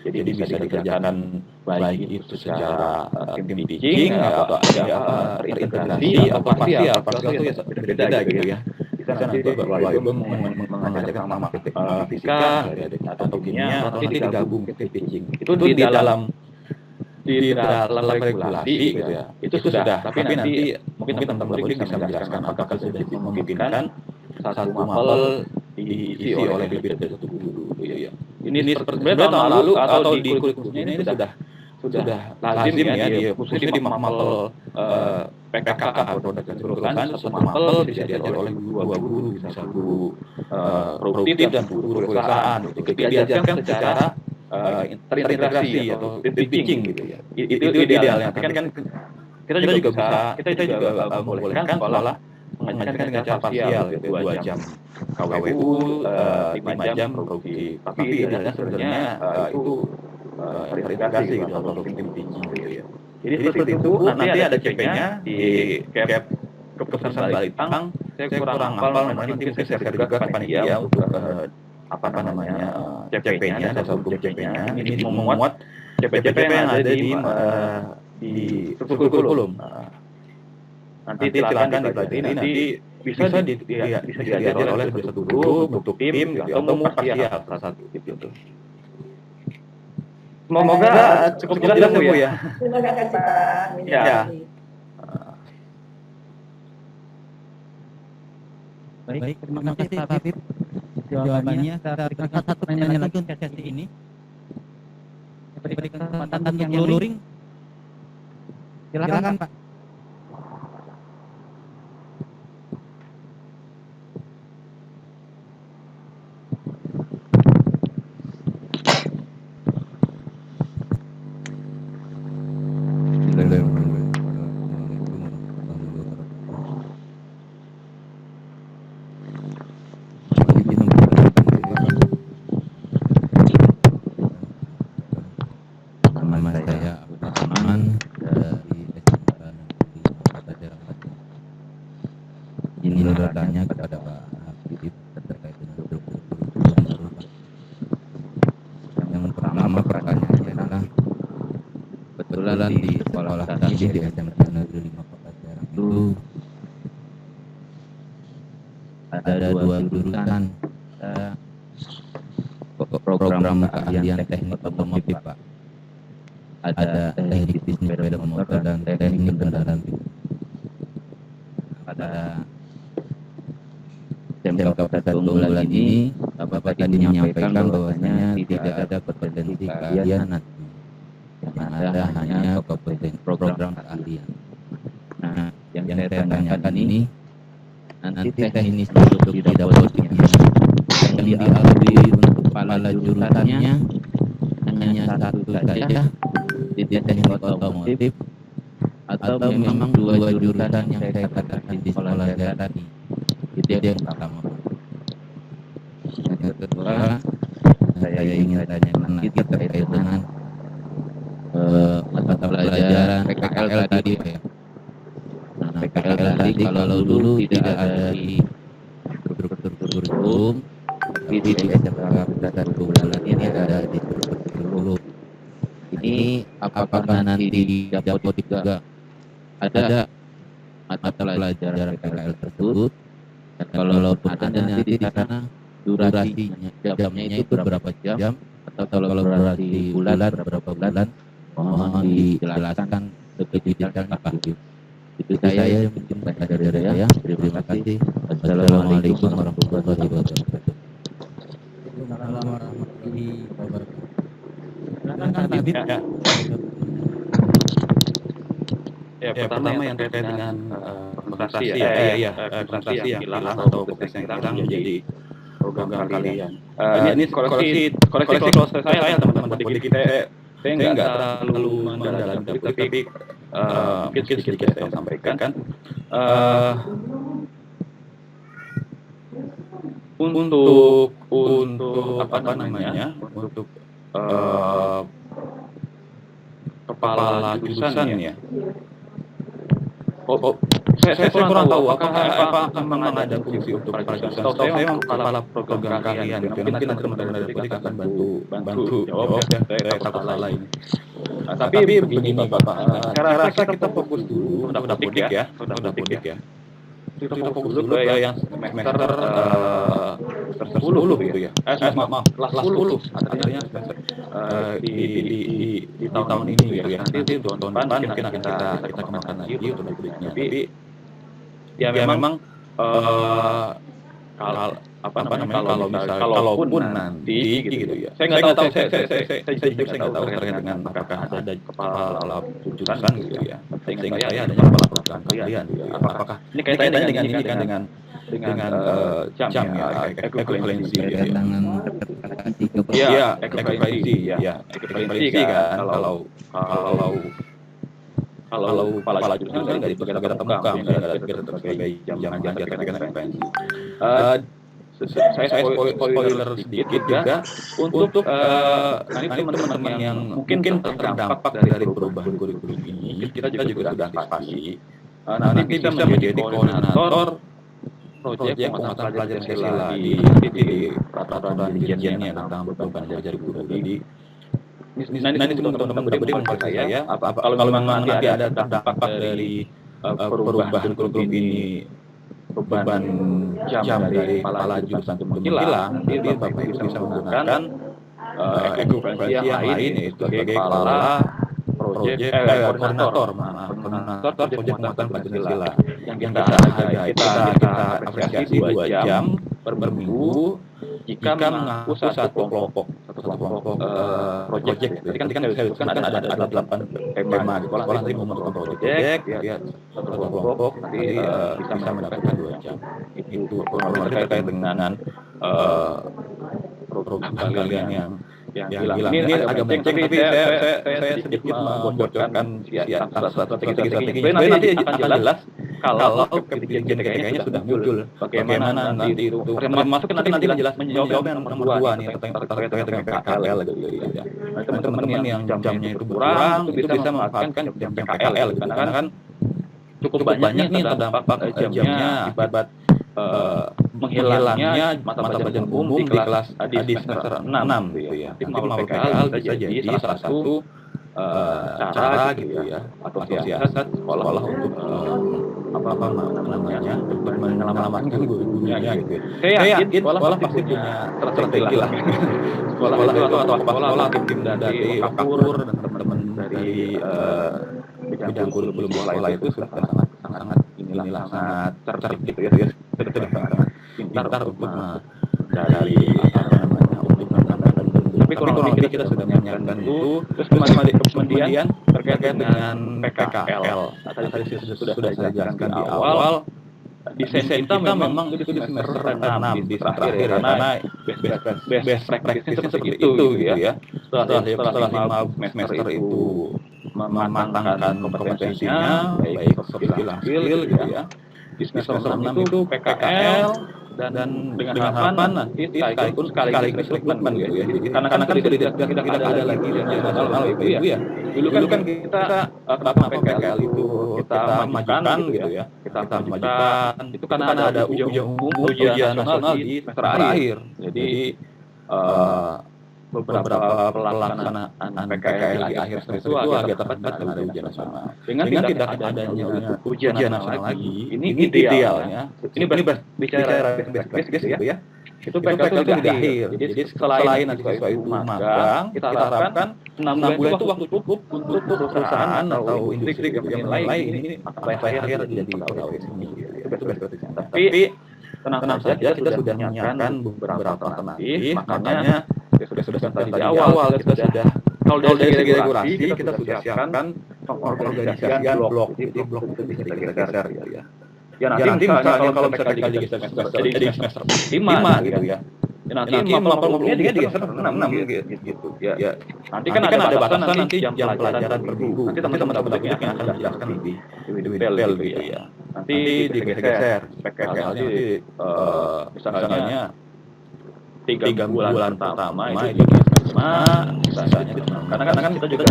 Jadi bisa dikerjakan baik itu secara tim teaching atau ada terintegrasi atau parsial itu ya berbeda gitu ya. Bisa nanti Bapak Ibu mengajarkan sama fisika atau kimia atau nanti digabung tim teaching. Itu di dalam regulasi gitu ya. Itu sudah, tapi nanti mungkin teman-teman murid bisa menjelaskan apakah sudah memungkinkan satu mapel diisi oleh lebih dari satu guru gitu ya. Ini seperti tahun lalu atau di kurikulumnya ini sudah lazim ya, khususnya di mapel PKK atau produk kejuruan, satu mapel bisa diajar oleh dua guru, bisa guru produktif dan guru perusahaan. Diajarkan secara terintegrasi atau teaching gitu ya. Itu idealnya. Tapi kan kita juga membolehkan sekolah mengajarkan dengan cara parsial gitu, 2 jam KWU, 5 jam produktif. Tapi idealnya sebenarnya itu terintegrasi gitu atau tim teaching gitu ya. Jadi seperti itu nanti ada CP-nya di keputusan Balitbang. Saya kurang hafal, nanti mungkin saya share juga ke panitia untuk CP-nya, dasar hukum CP-nya. Ini memuat CP-CP yang ada di di kurikulum. Nanti silakan dipelajari, nanti bisa diajar oleh satu guru, bentuk tim, gitu, atau parsial salah satu gitu. Semoga cukup jelas Bu ya. Terima kasih Pak. Ya. Baik, terima kasih Pak Habib. Jawabannya saya berikan satu pertanyaan lagi untuk sesi ini. Saya berikan kesempatan yang luring. Silakan Pak. Nama saya Abdul Rahman dari SMK Negeri Pelajaran Batin. Ini bertanya kepada Pak Habib terkait dengan kurikulum. Yang pertama pertanyaannya adalah kebetulan di sekolah kami di SMK Negeri 5 Pelajaran itu ada dua jurusan, program keahlian teknik otomotif Pak. Ada teknik bisnis sepeda motor dan teknik kendaraan pribadi. Pada SMK Pusat Unggulan ini, Bapak tadi menyampaikan bahwasanya tidak ada kompetensi keahlian nanti, yang ada hanya kompetensi program keahlian. Nah, yang saya tanyakan ini, nanti teknis untuk di dapurnya yang diakui untuk kepala jurusannya hanya satu saja di teknik otomotif, atau memang dua jurusan yang saya katakan di sekolah saya tadi. Itu yang pertama. Yang kedua, saya ingin tanyakan lagi terkait dengan mata pelajaran PKL tadi Pak ya. Nah, PKL tadi kalau dulu tidak ada di kurikulum, tapi di SMK Pusat Unggulan ini ada di kurikulum. Ini apakah nanti di dapur juga ada mata pelajaran PKL tersebut? Dan kalau ada nanti di sana durasinya jamnya itu berapa jam? Atau kalau durasi bulan berapa bulan? Mohon dijelaskan lebih detailnya Pak. Itu saya yang mungkin dari saya. Terima kasih. Assalamualaikum warahmatullahi wabarakatuh. Ya, pertama yang terkait dengan konsentrasi konsentrasi yang hilang atau fokus yang hilang menjadi program kalian. Ini koleksi kalau saya teman-teman kita nggak terlalu mendalam, tapi mungkin sedikit saya sampaikan. Untuk apa namanya, untuk kepala jurusan ya. Saya kurang tahu apa memang ada fungsi untuk kepala jurusan. Saya memang kepala program kalian. Mungkin nanti teman-teman dari politik akan bantu jawab ya. Saya takut salah ini. Tapi begini Bapak, saya rasa kita fokus dulu udah politik ya. Kita fokus dulu ke yang semester 10 gitu ya. Maaf, kelas 10 artinya di tahun ini gitu ya. Nanti tahun depan mungkin akan kita kenakan lagi untuk politiknya. Tapi ya memang kalaupun nanti gitu ya. Saya nggak tahu, saya nggak tahu terkait dengan apakah ada kepala jurusan gitu ya. Sehingga saya adanya kepala program kalian gitu ya. Apakah ini kaitannya dengan jam ya, ekuivalensi gitu ya. Iya, ekuivalensi kan. Kalau kepala jurusan kan nggak dipegang pemuka, nggak sebagai jam ekuivalensi. Saya spoiler sedikit juga untuk nanti teman-teman yang mungkin terdampak dari perubahan kurikulum ini, kita juga sudah antisipasi. Nanti bisa menjadi koordinator proyek penguatan pelajaran Pancasila di peraturan dirjennya tentang perubahan belajar guru. Jadi Ini teman-teman beri mengkonsumsi saya. Kalau memang nanti ada dampak dari perubahan kurikulum ini, beban jam dari kepala jurusan itu menghilang, nanti Bapak Ibu bisa menggunakan ekuivalensi yang lain, yaitu sebagai kepala koordinator proyek penguatan Pancasila yang kita apresiasi 2 jam per minggu jika mengaku satu kelompok proyek. Jadi kan saya sebutkan ada 8 tema di sekolah, nanti mau melakukan proyek ya satu kelompok nanti bisa mendapatkan 2 jam. Itu terkait dengan program kalian yang hilang. Ini agak melenceng, tapi saya sedikit membocorkan strategi. Sebenarnya nanti akan jelas kalau kebijakan kayaknya sudah muncul. Bagaimana nanti itu termasuk nanti akan jelas menjawab yang nomor 2 nih terkait dengan PKL gitu ya. Teman-teman yang jamnya itu berkurang itu bisa memanfaatkan jam PKL gitu. Karena kan cukup banyak nih terdampak jamnya akibat menghilangnya mata pelajaran umum di kelas di semester 6 gitu ya. Nanti melalui PKL bisa jadi salah satu cara gitu ya atau siasat sekolah untuk apa namanya untuk menyelamatkan gurunya gitu ya. Saya yakin sekolah pasti punya strategi lah. Sekolah itu atau sekolah tim dari Wakapur dan teman-teman dari bidang kurikulum sekolah itu sudah sangat inilah sangat cerdik gitu ya. Pintar untuk dari apa namanya untuk tapi kurang lebih kita sudah menyiapkan itu. Terus kemudian terkait dengan PKL tadi sudah saya jelaskan di awal. Desain kita memang itu di semester 6 di terakhir ya, karena best practice-nya seperti itu gitu ya. Setelah 5 semester itu mematangkan kompetensinya baik soft skill gitu ya. Di semester 6 itu PKL dan dengan harapan nanti sekaligus rekrutmen gitu ya. Karena kan tidak ada lagi yang nasional Ibu ya. Dulu kan kita kenapa PKL itu kita majukan gitu ya. Kita majukan itu karena ada ujian nasional di semester akhir. Jadi beberapa pelaksanaan PKL di akhir semester itu agak terhambat karena ada ujian nasional. Dengan tidak adanya ujian nasional lagi, ini idealnya. Ini bicara best gitu ya. Itu PKL itu di akhir. Jadi selain nanti siswa itu magang, kita harapkan 6 bulan itu waktu cukup untuk perusahaan atau industri yang lain ini sampai akhir jadi pegawai seni. Tapi tenang saja, kita sudah menyiapkan beberapa alternatif, makanya sudah tadi di awal kita sudah kalau dari segi regulasi kita sudah siapkan pengorganisasian blok. Jadi blok itu bisa kita geser gitu ya. Ya nanti misalnya kalau PKL digeser jadi semester 5 gitu ya. Ya nanti maklumnya digeser 6 gitu. Ya. Nanti kan ada batasan nanti jam pelajaran per minggu. Nanti teman-teman yang akan menjelaskan lebih detail gitu ya. Nanti digeser PKL nanti misalnya 3 bulan pertama itu di misalnya karena kan kita juga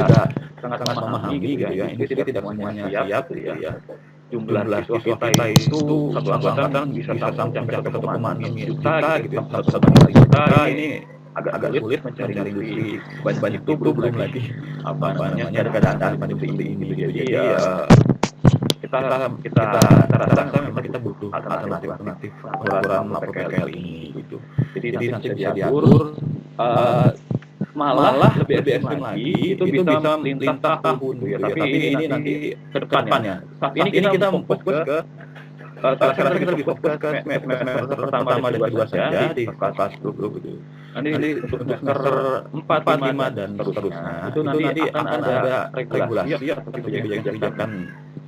sangat memahami gitu ya. Ini tidak semuanya siap gitu ya. Jumlah siswa kita itu satu angkatan bisa sampai 1,6 juta gitu ya. 1,5 juta ini agak sulit mencari industri banyak itu belum lagi apa namanya keadaan pandemi ini. Jadi kita rasa memang kita butuh alternatif program PKL ini gitu. Jadi nanti bisa diatur malah lebih ekstrim lagi itu bisa lintas tahun gitu ya. Tapi ini nanti ke depannya. Saat ini kita fokus ke saya rasa kita lebih fokus ke semester pertama dan kedua saja di kelas grup gitu. Nanti untuk semester 4, 5 dan seterusnya itu nanti akan ada regulasi atau kebijakan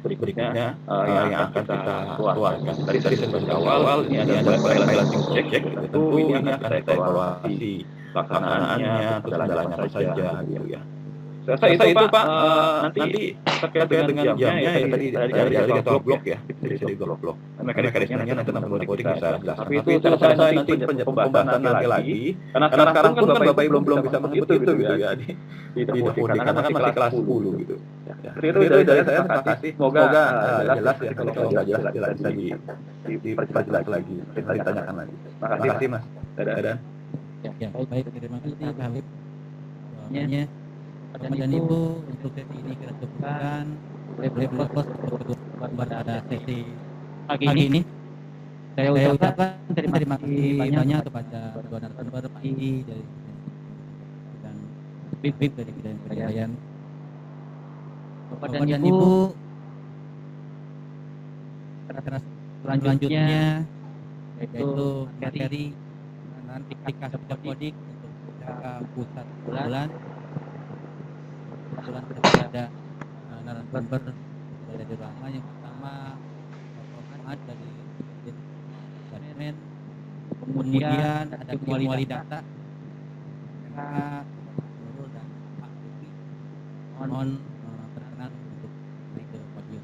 berikutnya yang akan kita keluarkan. Tadi saya sebut awal ini ada balancing check itu ini akan kita evaluasi pelaksanaannya, kendalanya apa saja gitu ya. Saya itu Pak nanti terkait dengan jamnya ya tadi dari ketua blok ya, dari blok. Mekanismenya nanti teman-teman politik bisa jelaskan. Tapi itu saya nanti pembahasan nanti lagi. Karena sekarang pun kan Bapak Ibu belum bisa mengikuti itu gitu ya di Deputi karena kan masih kelas 10 gitu. Itu dari saya terima kasih. Semoga jelas ya, kalau nggak jelas bisa diperjelas lagi, ditanyakan lagi. Terima kasih Mas. Dadah. Ya, baik. Terima kasih Pak Habib. Bapak dan Ibu, untuk sesi ini kita cukupkan. Boleh close untuk pada sesi pagi ini. Saya ucapkan terima kasih banyak kepada kedua narasumber Pak Indi dari dan Bib dari bidang kebudayaan. Bapak dan Ibu, selanjutnya yaitu materi nanti aplikasi Kodik untuk jangka pusat bulan ketika ada narasumber dari Rama. Yang pertama Muhammad dari Departemen, kemudian ada Wali Data Nurul dan Pak Luki. Mohon perkenan untuk naik ke podium.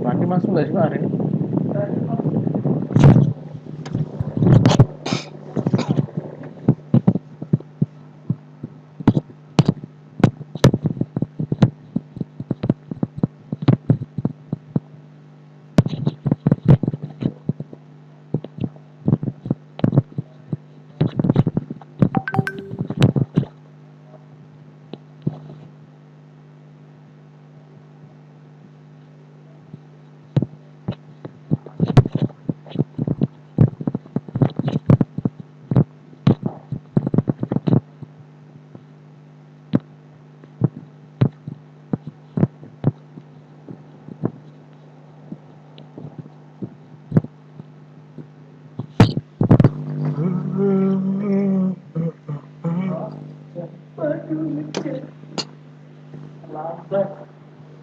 Mati masuk nggak sih Pak hari ini?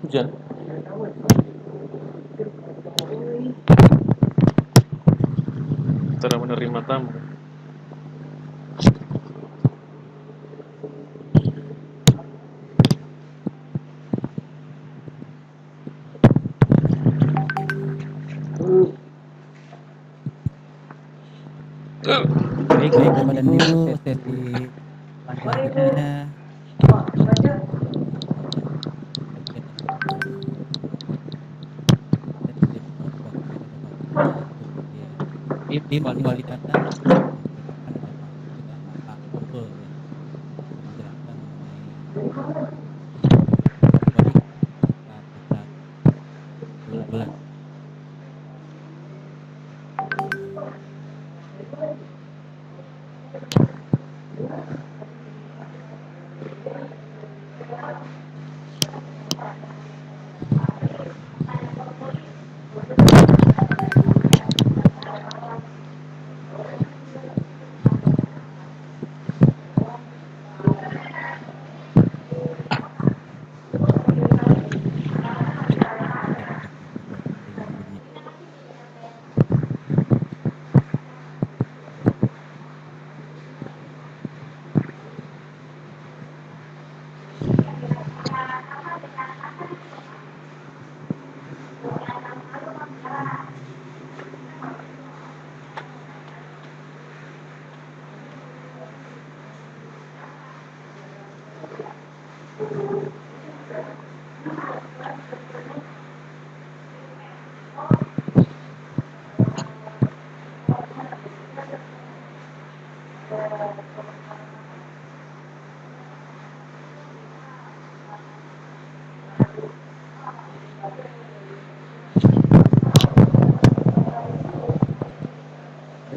Hujan. menerima tamu. Baik, Bapak dan Ibu, sesi selanjutnya tim wali kata depan ada Pak Unggul ya, menjelaskan mengenai wali kata bulan.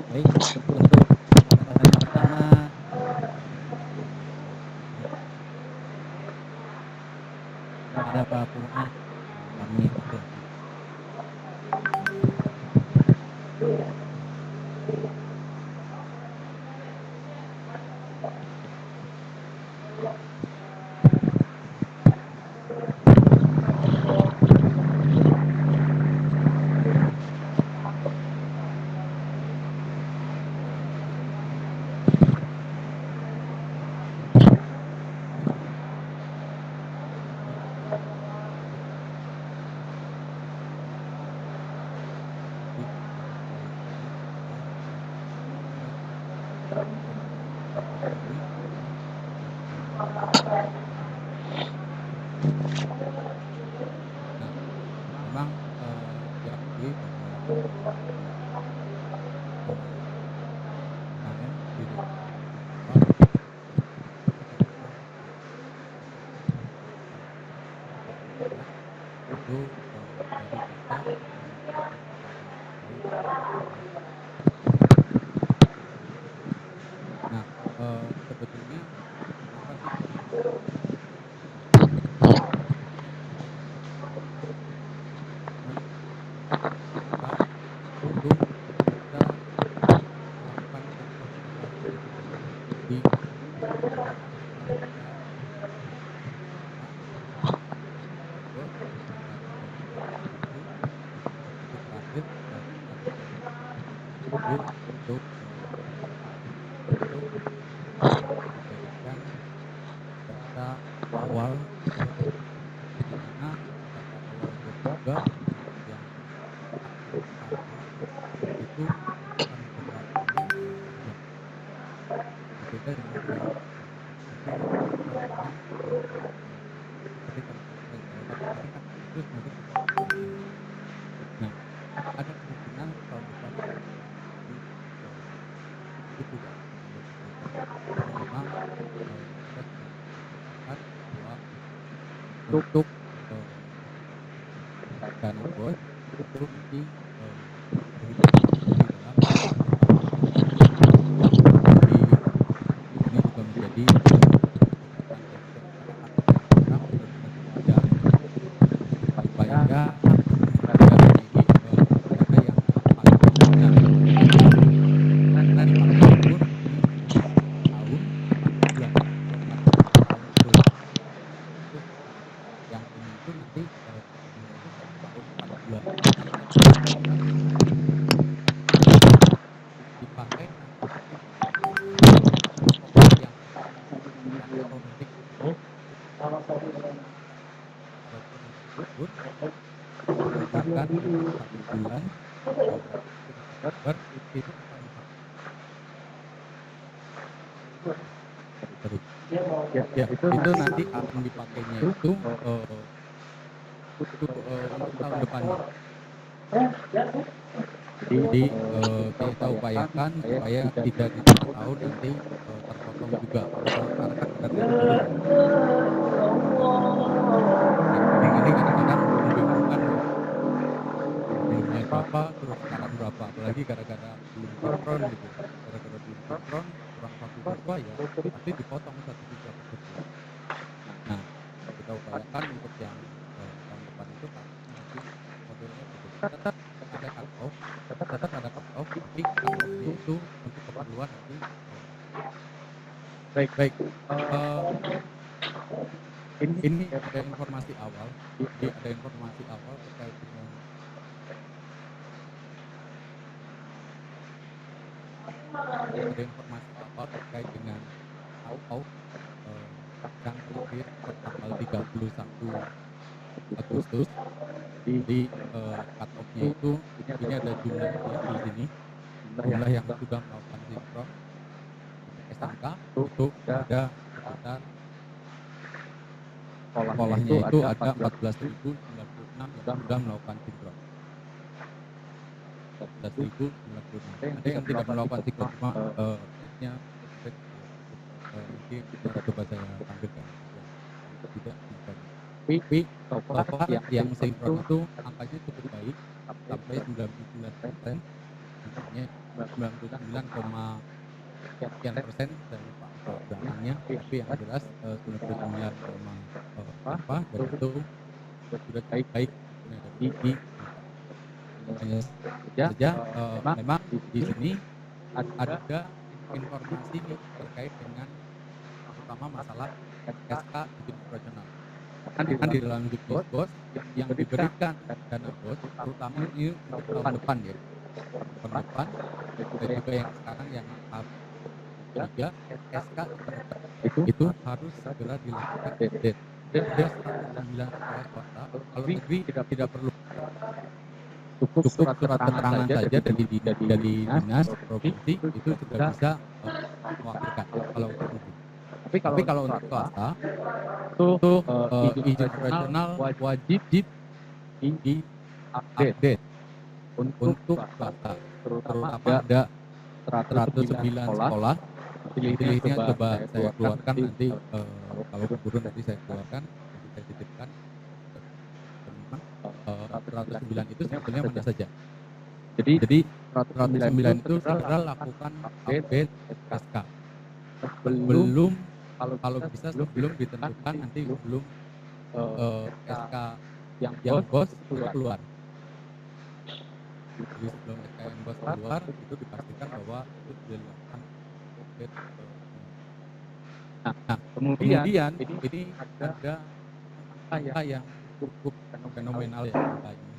Baik, untuk kesempatan yang pertama kepada Pak Pumas kami persilakan. Memang diakui bahwa kemarin di itu dari data nah sebetulnya apa sih untuk bisa melakukan proses evaluasi di terakhir untuk dijadikan data awal di mana data awal itu juga yang itu akan berlaku berbeda dengan yang nah ada kemungkinan tahun depan itu juga memang kita sepakat bahwa untuk dana bos itu mesti ini juga menjadi supaya dipakai nanti Sama satu tersebut akan 1 bulan Oktober itu akan terus ya itu nanti akan dipakainya itu untuk tahun depan. Jadi kita upayakan supaya tidak di tengah tahun nanti terpotong juga karena kan ada ini kadang-kadang membingungkan sebelumnya berapa terus sekarang berapa, apalagi gara-gara belum sinkron gitu, gara-gara belum sinkron kurang satu siswa ya pasti dipotong satu siswa tersebut. Nah kita upayakan untuk yang tahun depan itu nanti modelnya gitu. Tetap ada cut off tapi cut off-nya itu untuk keperluan nanti. Baik ini ada informasi awal terkait dengan yang terakhir tanggal 31 Agustus. Jadi cut off-nya itu ini ada jumlahnya di sini, jumlah yang sudah melakukan sinkron SMK itu ada sekitar polanya itu ada 14.096 yang sudah melakukan sinkron. 14.096. Ada yang tidak melakukan sinkron cuma nya nanti coba saya tampilkan. Tidak bisa. Tapi yang sinkron itu angkanya cukup baik sampai 99%, artinya 99,sekian% dari belakangnya, tapi yang jelas 99, apa dan itu sudah baik. Jadi hanya saja memang di sini ada informasi terkait dengan terutama masalah SK izin operasional. Kan di dalam juknis BOS yang diberikan dana BOS terutama ini untuk tahun depan ya, tahun depan dan juga yang sekarang yang tahap 3 SK itu harus segera dilakukan update. Ada 109 sekolah swasta, kalau negeri tidak perlu, cukup surat keterangan saja dari dinas provinsi itu sudah bisa mewakilkan kalau untuk negeri. Tapi kalau untuk swasta itu izin operasional wajib di update untuk swasta, terutama ada 109 sekolah. Pilihnya coba saya keluarkan nanti kalau keburu nanti saya keluarkan, nanti saya titipkan. Memang 109 itu sebetulnya mana saja. Jadi 109 itu segera lakukan update SK. Belum kalau bisa sebelum ditentukan nanti sebelum SK yang BOS keluar. Jadi sebelum SK yang BOS keluar itu dipastikan bahwa itu dilakukan update. Nah kemudian ini ada angka yang cukup fenomenal ya angkanya,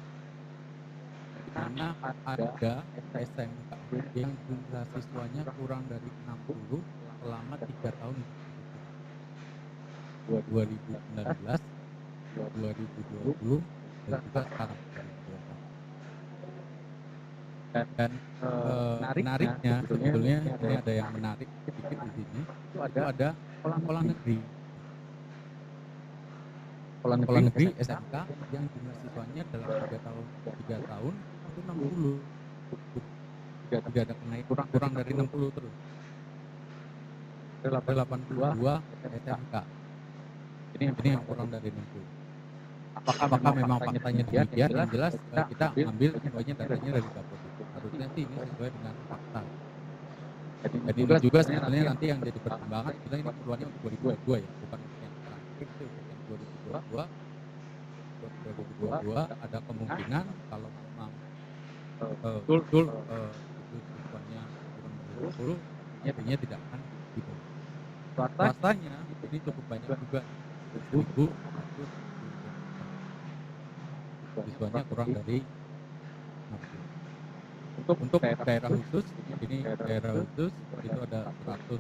di mana ada SMK yang jumlah siswanya kurang dari 60 selama 3 tahun, 2019, 2020 dan juga sekarang 2021. Dan menariknya sebetulnya ini ada yang menarik sedikit di sini, itu ada sekolah negeri SMK yang jumlah siswanya dalam 3 tahun itu 60, tidak ada naik kurang dari 60 terus. 82 SMK. Ini yang kurang dari 60. Apakah memang faktanya demikian? Yang jelas kita ambil semuanya datanya dari Bapeda. Harusnya sih ini sesuai dengan fakta. Jadi ini juga sebenarnya nanti yang jadi pertimbangan sebenarnya ini keperluannya untuk 2022 ya, bukan untuk yang sekarang. Itu yang 2022 ada kemungkinan kalau memang betul itu siswanya kurang dari 20, artinya tidak akan gitu. Swastanya ini cukup banyak juga, 1.000 siswanya kurang dari 60. Untuk daerah khusus, ini daerah khusus itu ada 118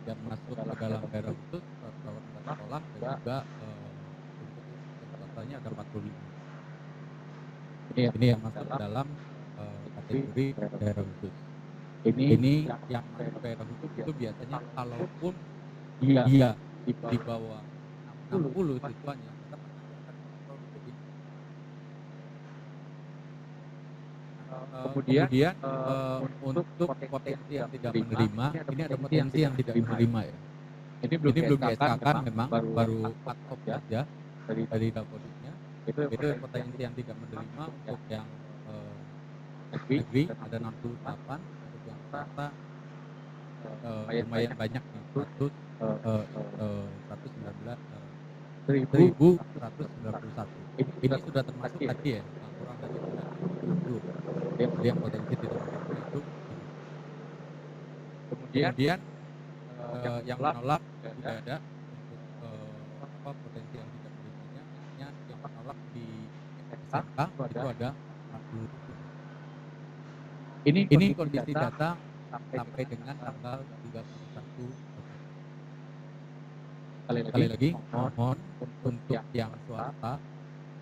yang masuk ke dalam daerah khusus perawatan dan sekolah dan juga untuk pesertanya ada 45. Ini yang masuk dalam kategori daerah khusus. Ini yang masuk daerah khusus itu biasanya kalaupun dia di bawah 60 siswanya, kita mengajarkan jadi kemudian untuk potensi yang tidak menerima, ini ada potensi yang tidak menerima ya. Ini belum di-SK-kan memang, baru cut off saja dari Davodiknya. Itu potensi yang tidak menerima untuk yang negeri ada 68, untuk yang swasta lumayan banyak nih, 1.191. Ini sudah termasuk tadi ya, yang kurang dari 60. Dia potensi tidak menerima itu. Kemudian yang menolak tidak ada untuk potensi yang tidak menerimanya, hanya yang menolak di SMK itu ada 60. Ini kondisi data sampai dengan tanggal 31. Sekali lagi mohon untuk yang swasta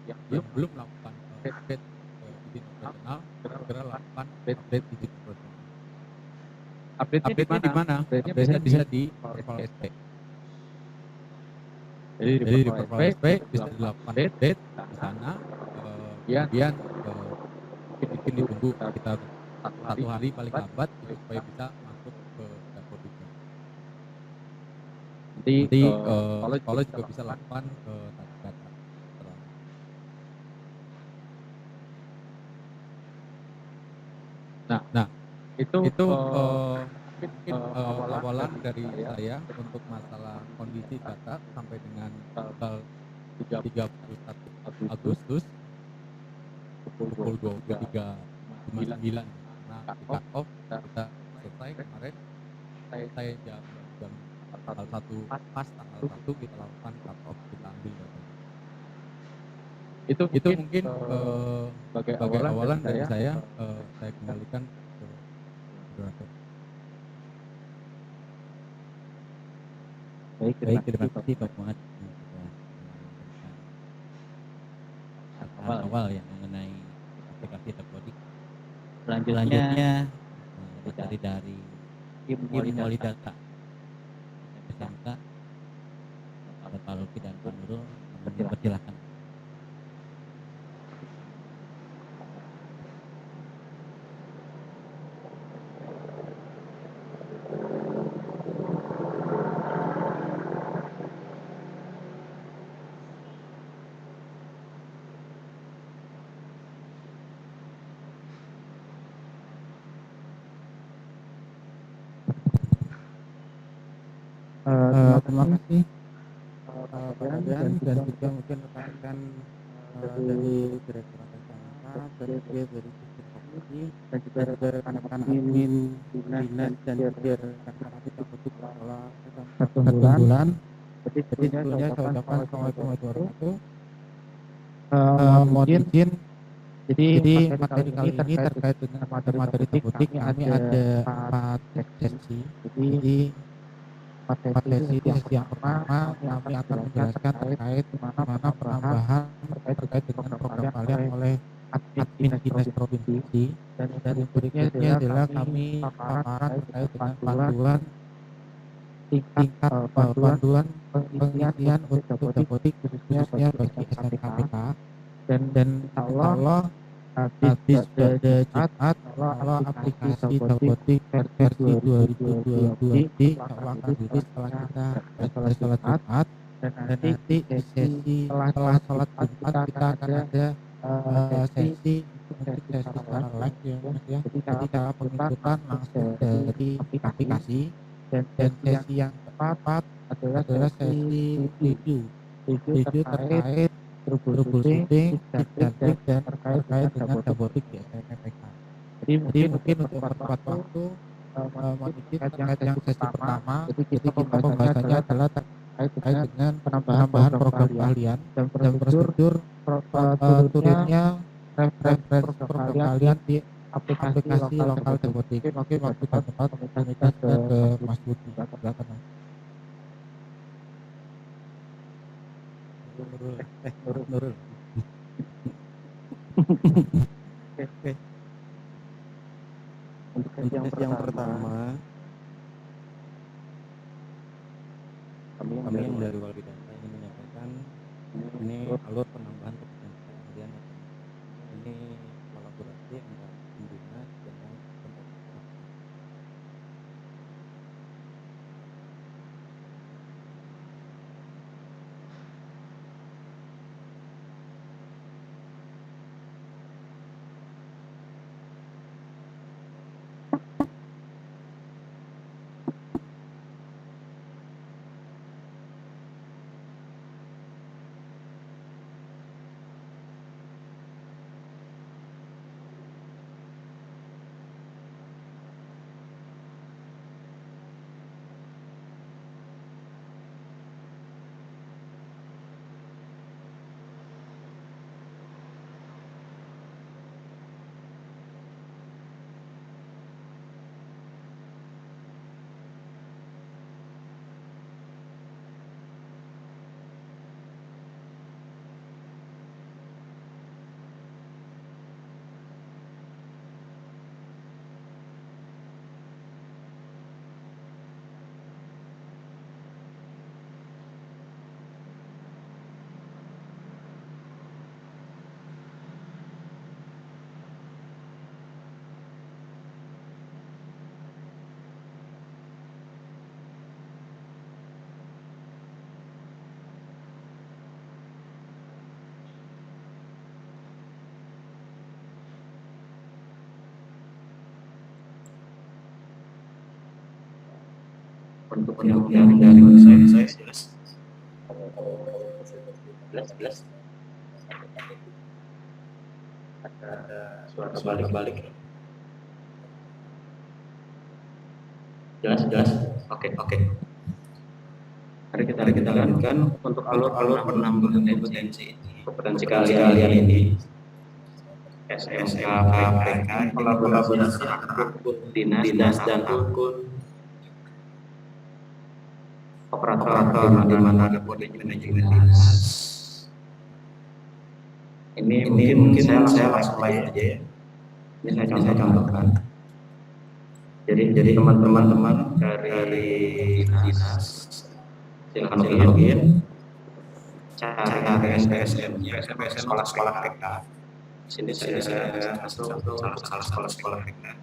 yang belum melakukan update izin operasional segera lakukan update izin operasional. Update-nya di mana? Update-nya bisa di Perpol SP. Jadi di Perpol SP bisa dilakukan update di sana. Kemudian mungkin ditunggu sekitar 1 hari paling lambat supaya bisa masuk ke Davodiknya. Nanti kalau juga bisa lakukan data. Nah, itu mungkin awalan dari saya untuk masalah kondisi data sampai dengan tanggal 31 Agustus pukul 23.59. Nah, cut off kita selesai kemarin. Saya jam tanggal 1 pas tanggal 1 kita lakukan cut off, kita ambil data. Itu mungkin sebagai awalan dari saya kembalikan ke moderator. Baik, terima kasih Pak Muhammad awal yang mengenai aplikasi Davodik. Selanjutnya dari tim wali data SMK Pak Luki dan Pak Nurul, persilakan. Terima kasih Pak Fabian dan juga mungkin rekan-rekan dari Direktorat SMK, dari sistem komisi dan juga rekan-rekan admin dinas dan juga rekan-rekan untuk pengelola kebetulan. Jadi sebelumnya saya ucapkan Assalamualaikum warahmatullahi wabarakatuh. Mohon izin, jadi materi kali ini terkait dengan materi Davodik, kami ada 4 sesi. Jadi sesi yang pertama kami akan menjelaskan terkait bagaimana penambahan terkait dengan program kalian oleh admin dinas provinsi, dan yang berikutnya adalah kami paparan terkait dengan panduan panduan pengisian untuk Davodik khususnya bagi SMKPK, dan Allah di Jumat kalau aplikasi Davodik versi 2022 akan rilis setelah kita sholat Jumat, dan nanti sesi setelah sholat Jumat kita akan ada sesi secara live ya. Jadi cara pengikutan langsung dari aplikasi, dan sesi yang tepat adalah sesi review terkait troubleshooting dan terkait dengan Davodik ya SMK. Jadi mungkin untuk mempercepat waktu, mohon izin terkait yang sesi pertama. Jadi kita pembahasannya adalah terkait dengan penambahan program keahlian dan prosedur turunnya referensi program keahlian di aplikasi lokal Jabodetabek. Oke, waktu dan tempat komunitas ke Mas Budi. Silakan Mas. Nurul. Oke. Untuk yang pertama, kami yang dari Walhi Data ingin menyampaikan ini alur penambahan kompetensi keahlian. Ini kolaborasi antara dinas dengan pemerintah. Untuk yang dari saya jelas. Ada suara balik. Jelas. Oke. Mari kita lanjutkan untuk alur penambahan kompetensi kalian ini. SMK, PK, kolaborasi antara dinas dan akun operator di mana ada manajemen dinas. Ini mungkin saya langsung lain aja ya. Ini saya contohkan. Jadi teman-teman dari dinas silakan login, cari SPSN-nya, sekolah TK. Sini saya masuk salah sekolah TK.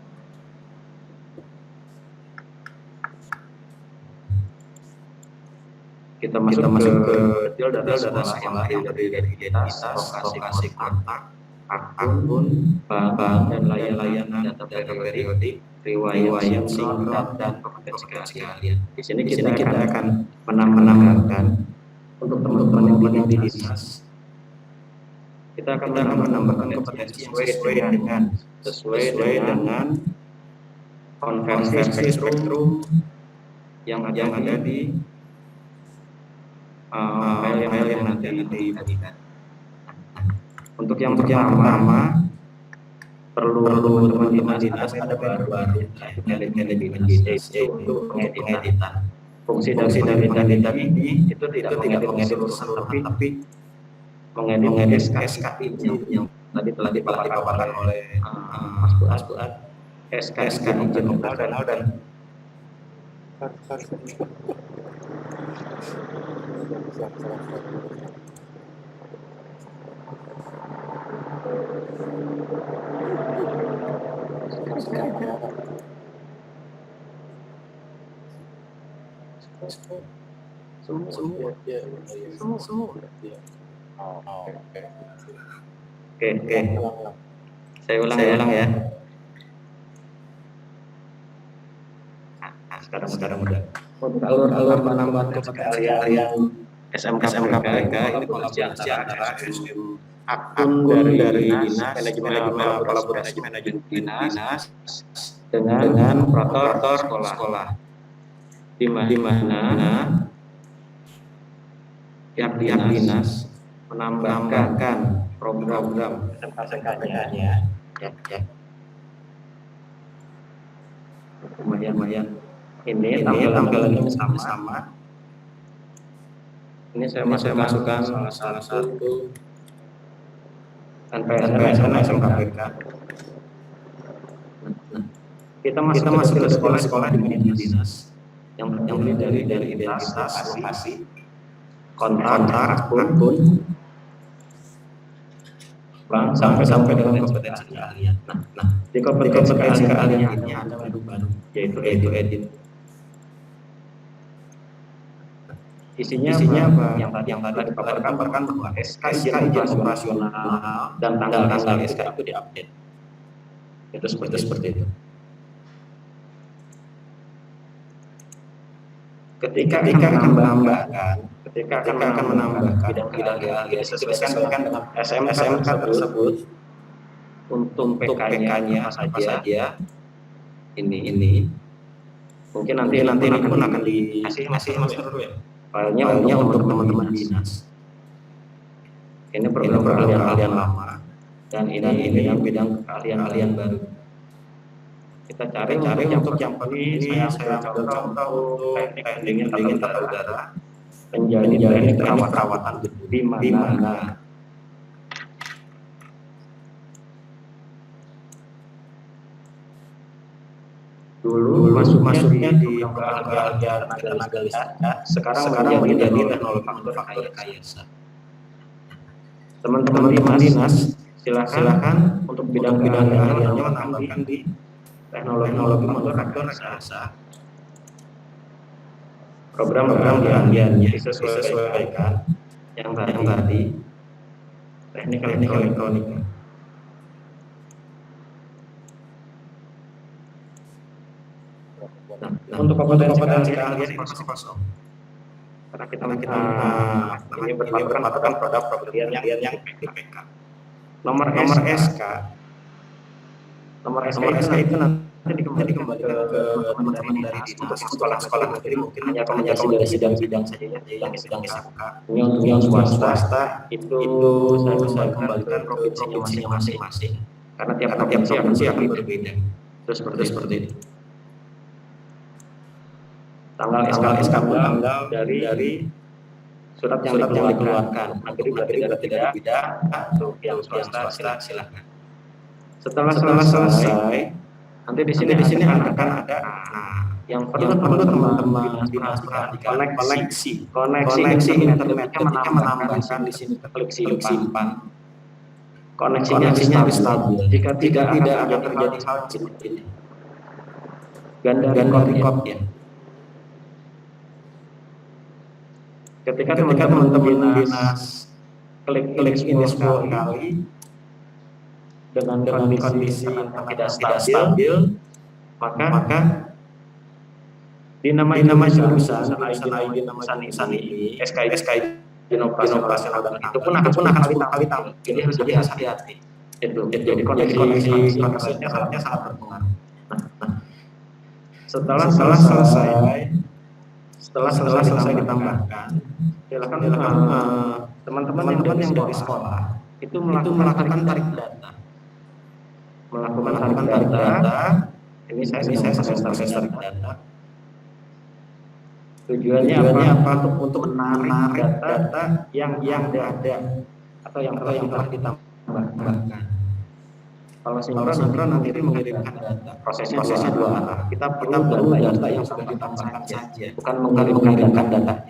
Kita masuk ke data sekolah yang terdiri dari identitas, lokasi kontak, akun, bank, dan layanan data periodik, riwayat singkat, dan kompetensi keahlian. Di sini kita akan menambahkan untuk teman-teman yang di dinas. Kita akan menambahkan kompetensi sesuai dengan konversi spektrum yang ada di file yang nanti diberikan. Untuk yang pertama perlu teman-teman dinas ada baru manajemen dinas untuk pengeditan. Fungsi dari data ini itu tidak mengedit urusan tapi mengedit SKI yang tadi telah dipaparkan oleh Mas Fuad. SKI izin operasional dan semua. Oke. Saya ulang ya. Sekarang udah. Alur penambahan keahlian SMK PK ini kolaborasi antara akun dari dinas manajemen dinas dengan operator sekolah. Di mana pihak dinas menambahkan program SMK-nya lumayan. Ini tampilannya sama. Ini saya masukkan salah satu NPS KPK. Kita masuk ke sekolah di dinas yang terdiri dari identitas, lokasi, kontak pun sampai dengan kompetensi keahlian. Nah, di kompetensi keahlian ini ada menu baru yaitu edit. Isinya apa? Yang tadi dipaparkan bahwa SK izin operasional dan tanggal SK itu diupdate. Itu seperti itu. Ketika akan menambahkan bidang keahlian disesuaikan dengan SMK tersebut untuk PK-nya apa saja. Ini mungkin nanti pun akan dikasih dulu ya. Filenya untuk teman-teman dinas. Ini program keahlian lama dan ini bidang keahlian baru. Kita cari untuk yang ini saya contoh untuk teknik dingin tata udara, penjahit perawatan gedung di mana dulu masuknya di keahlian tenaga listrik, sekarang menjadi teknologi manufaktur kayasa. Teman-teman dinas silakan untuk bidang keahliannya menambahkan di teknologi manufaktur kayasa. Program keahliannya disesuaikan yang tadi teknik elektronik. Nah, untuk kompetensi keahlian ini kosong. Karena kita ini berpatokan produk keahlian yang PK. Nomor SK itu nanti dikembalikan ke teman-teman dari dinas sekolah negeri mungkin hanya sidang saja yang sedang SK. Ini untuk yang swasta itu saya kembalikan provinsinya masing-masing. Karena tiap provinsi akan berbeda. Terus seperti itu. Tanggal SK dari surat yang dikeluarkan. Negeri berarti tidak untuk yang swasta silakan. Setelah selesai, nanti di sini akan ada yang perlu teman-teman dinas perhatikan koneksi internet ketika menambahkan di sini klik simpan. Koneksinya harus stabil. Jika tidak akan terjadi hal seperti ini. Ganda record ya. Ketika teman-teman dinas klik ini 10 kali dengan kondisi yang tidak stabil, maka dinamai jurusan ID ini SK izin operasional dan itu pun akan 10 kali tampil. Jadi harus hati-hati. Jadi koneksinya sangat berpengaruh. Setelah selesai ditambahkan, silakan teman-teman yang dari sekolah itu melakukan tarik data. Ini saya proses tarik data. Tujuannya apa? Untuk menarik data yang ada atau yang telah ditambahkan. Kalau sinkron nanti mengirimkan data. Prosesnya dua arah. Kita perlu data yang sudah ditambahkan saja, bukan mengirimkan data.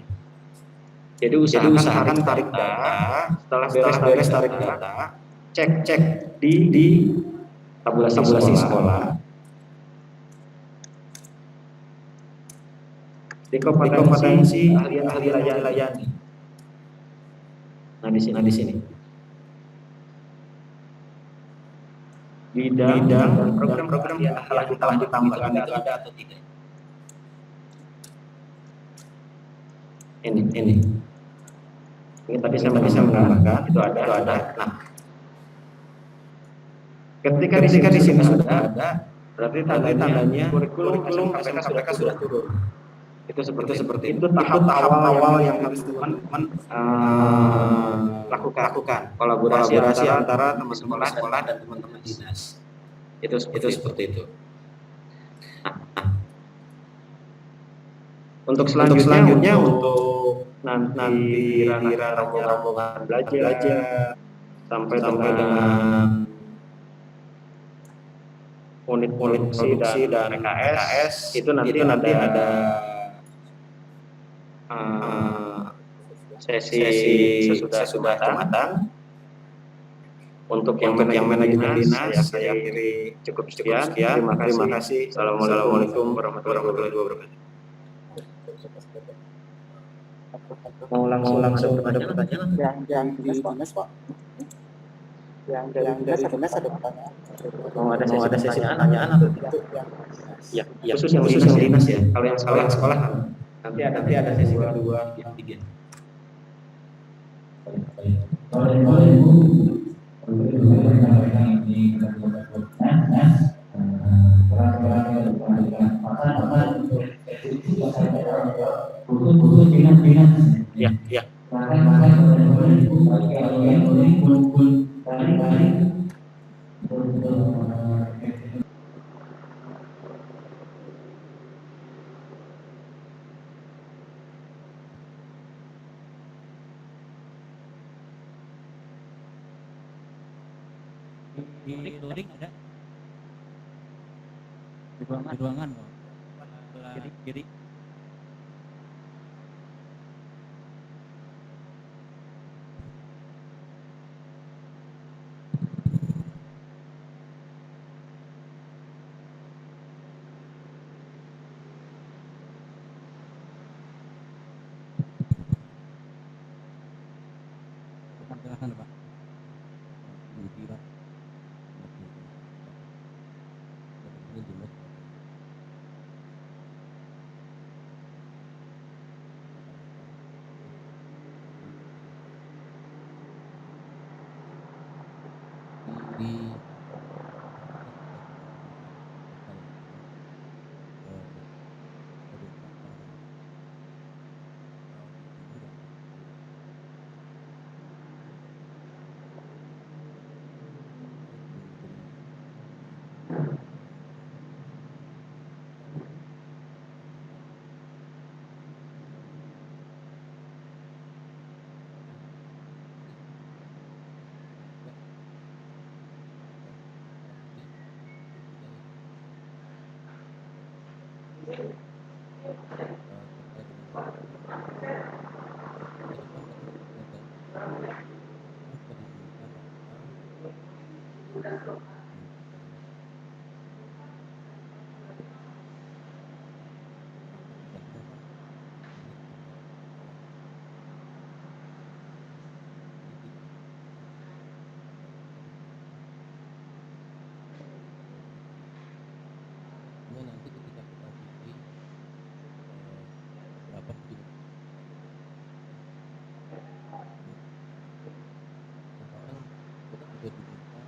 Jadi usahakan tarik data. Setelah beres tarik data, cek di tabulasi sekolah. Di kompetensi ahli layani. Nah di sini. Bidang dan program yang telah ditambahkan itu ada atau tidak? Ini tadi saya menambahkan itu ada. Nah, ketika di sini sudah ada, berarti tandanya kurikulum SMK sudah turun. Itu seperti itu tahap awal yang harus teman-teman lakukan kolaborasi antara teman-teman sekolah dan teman-teman dinas. Itu seperti itu. Untuk selanjutnya untuk nanti rombongan belajar sampai dengan unit produksi dan PKS itu nanti ada sesi sesudah Jumatan. Untuk yang manajemen dinas saya akhiri cukup sekian. Terima kasih. Assalamualaikum warahmatullahi wabarakatuh. Mau langsung ada pertanyaan? Yang di dinas Pak. Yang dari dinas ada pertanyaan. Mau ada sesi pertanyaan atau tidak? Ya, khusus yang dinas ya. Kalau yang sekolah nanti ada sesi kedua yang tiga. Ya. Di luring ada di ruangan kiri. Silahkan Pak. Nanti ketika kita pilih berapa pilih kita juga diminta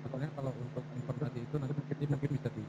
sebenarnya kalau untuk informasi itu nanti mungkin bisa di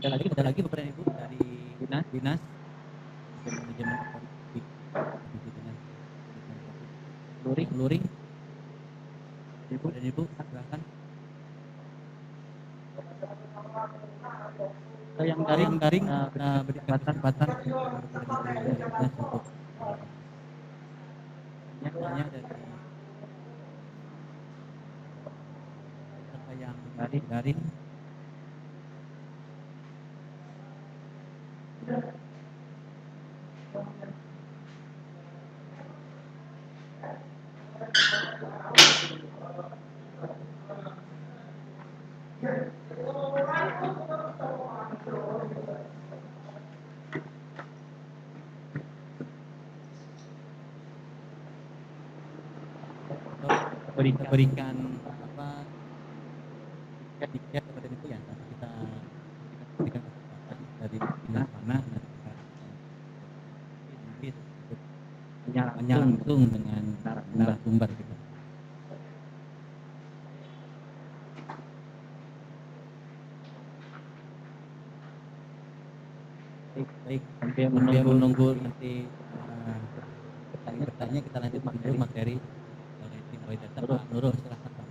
ada lagi Bapak dan Ibu dari dinas manajemen luring Ibu dan Ibu silakan. Yang garing beri kesempatan untuk Hanya dari yang dari berikan apa tiket seperti itu ya, kita berikan kesempatan dari dinas mana nanti hanya langsung dengan narasumber gitu. Baik, sambil menunggu nanti bertanya kita lanjut materi oleh tim data. Pak Nurul, silakan Pak.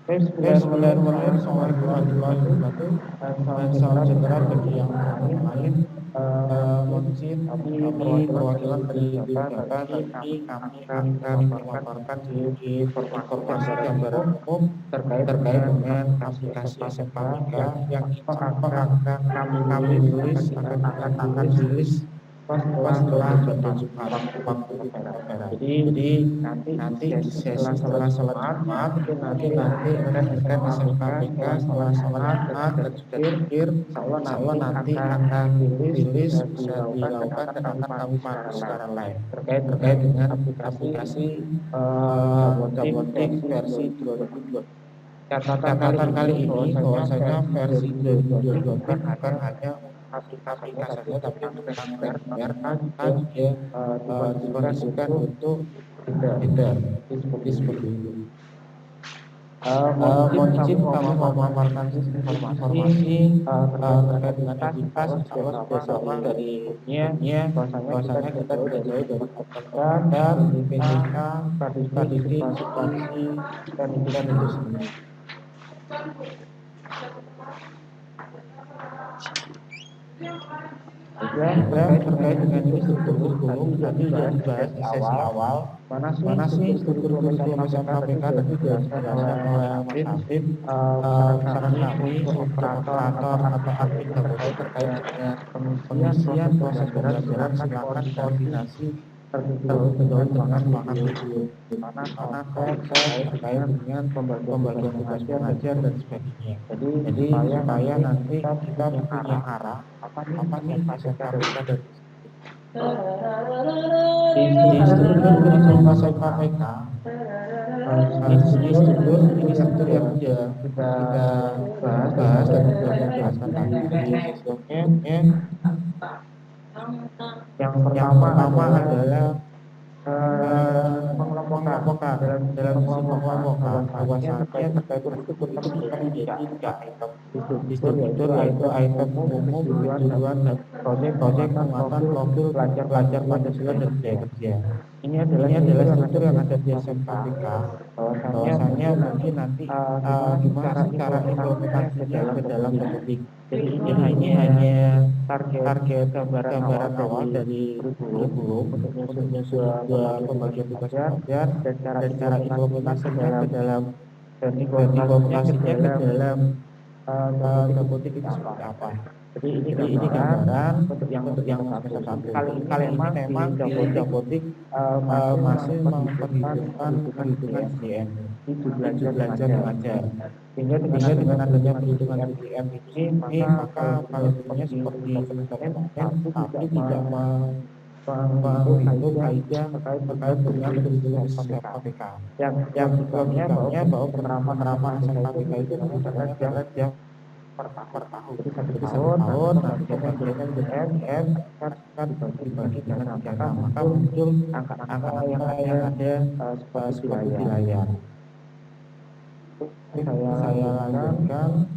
Bismillahirrahmanirrahim. Assalamualaikum warahmatullahi wabarakatuh. Salam sejahtera bagi yang lain. Mohon izin, kami perwakilan dari data ini kami akan melaporkan di informasi gambaran umum terkait dengan aplikasi SMK yang akan kami tulis akan tulis setelah jadwal Jumat waktu di daerah. Jadi nanti di sesi setelah sholat Jumat nanti rekan SMK setelah sholat Jumat dan sudah terakhir, insya Allah nanti akan dirilis bisa dilakukan dan akan kami pandu secara live terkait dengan aplikasi Jabotik versi 2020. Catatan kali ini bahwasanya versi 2020 bukan hanya aplikasi saja, tapi biarkan dia dikondisikan untuk tidak seperti itu. Mohon izin kami memaparkan informasi terkait dengan aktivitas insya Allah sudah sama dari umumnya bahwasanya kita tidak jauh dari pekerjaan dan PPK, strategi, substansi dan itu sendiri. Terkait dengan ini struktur kurikulum tadi sudah dibahas di sesi awal. Mana sih struktur kurikulum SMK tadi sudah dijelaskan oleh Mas Afif. Saran kami operator atau admin terkait dengan pengisian proses pembelajaran silakan koordinasi terlebih dahulu dengan makan video mana terkait dengan pembagian tugas pengajar dan sebagainya. Jadi supaya nanti kita punya arah apa nih SMK dan di struktur kurikulum SMK ini struktur yang sudah kita bahas dan sudah dijelaskan tadi di sebelumnya. Yang pertama adalah pengelompokan dalam pengelompokan bahwasanya terkait struktur itu bisa menjadi 3 item di struktur, yaitu item umum, tujuan dan proyek penguatan profil pelajar Pancasila dan budaya kerja. Ini adalah struktur yang ada di SMK bahwasannya mungkin nanti gimana sih cara implementasinya ke dalam Republik. Jadi ini hanya target gambaran awal dari kurikulum untuk menyusun dua pembagian tugas pelajar dan cara implementasinya ke dalam Republik itu seperti apa. Jadi ini gambaran untuk yang semester 1. Kali ini memang di Jabotik masih memperhitungkan perhitungan SDM di belajar mengajar. Sehingga dengan adanya perhitungan SDM ini maka palingnya seperti semester tapi tidak menghitung kaidah terkait dengan perhitungan SKPK. Yang logikanya bahwa penerapan SKPK itu menggunakan jam per tahun. Jadi satu tahun nanti pembagian SDM kan dibagi dengan 3 tahun. Maka muncul angka-angka yang ada seperti di layar. Saya lanjutkan.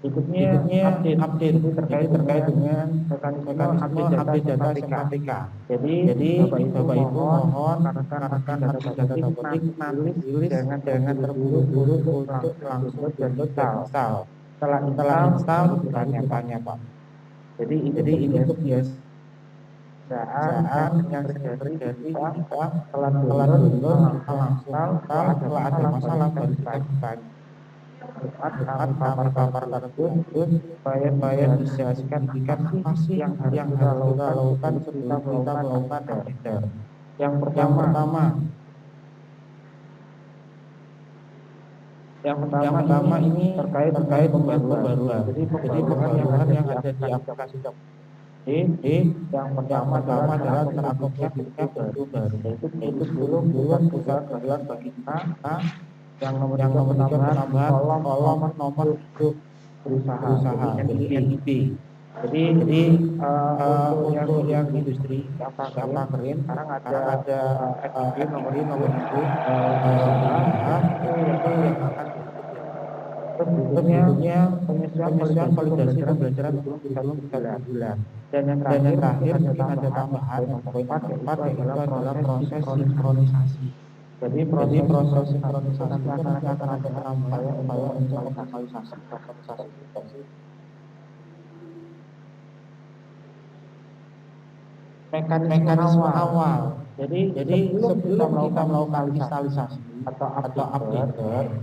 Berikutnya update terkait dengan mekanisme update data SKPK. Jadi Bapak Ibu mohon rekan-rekan harus data Jabotik nanti rilis jangan terburu-buru untuk langsung download dan install. Setelah install tanya Pak. Jadi ini kebiasaan yang sering terjadi kita telah download kita langsung install, setelah ada masalah baru kita bagi paper tersebut supaya bisa apa sih yang harus kita lakukan sebelum kita melakukan update. Yang pertama ini terkait pembaruan. Jadi pembaruan yang ada di aplikasi Jabotik. Yang pertama adalah terakomodasinya bentuk baru, yaitu sebelum pusat kegiatan bagi kita yang nomor penambahan kolom nomor hidup berusaha jadi NIP. Jadi untuk yang industri apa keren sekarang ada NIP nomor hidup itu yang akan berikutnya penyusunan validasi pembelajaran sebelum 3 bulan. Dan yang terakhir mungkin ada tambahan yang poin keempat yaitu adalah proses sinkronisasi. Jadi proses sinkronisasi itu nanti akan ada upaya untuk mengaktualisasi mekanisme awal. Jadi sebelum kita melakukan instalisasi atau update,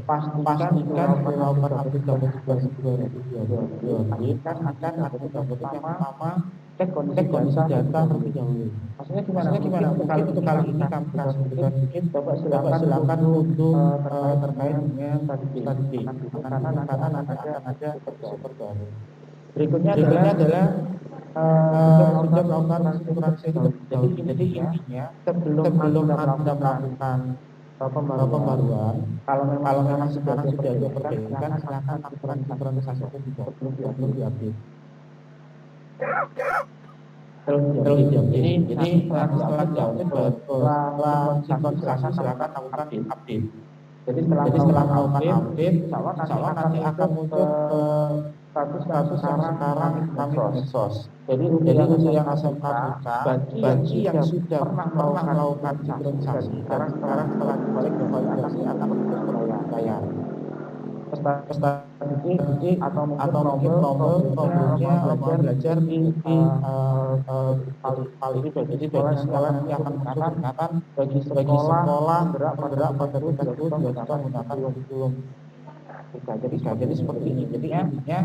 pastikan developer update Jabotik 2022 kan akan ada Jabotik yang pertama cek kondisi data terlebih dahulu. Maksudnya gimana? Mungkin untuk kali ini kami kasih sedikit, coba silakan untuk terkait dengan strategi. Karena nanti akan ada super baru. Berikutnya adalah sudah melakukan sinkronisasi terlebih dahulu. Jadi intinya sebelum Anda melakukan pembaruan, kalau memang sekarang sudah ada perbaikan, silakan lakukan sinkronisasi terlebih dahulu sebelum diupdate. Jadi setelah sinkronisasi silakan lakukan update. Jadi setelah melakukan update, insya Allah nanti akan muncul status yang sekarang kami medsos. Jadi untuk yang SMK bagi yang sudah pernah melakukan sinkronisasi, sekarang setelah dicek validasi akan berbayar. Strategi atau mungkin nomornya belajar di jadi bagi sekolah nanti akan menggunakan bagi sekolah bergerak pada tersebut menggunakan kurikulum. Jadi seperti ini. Jadi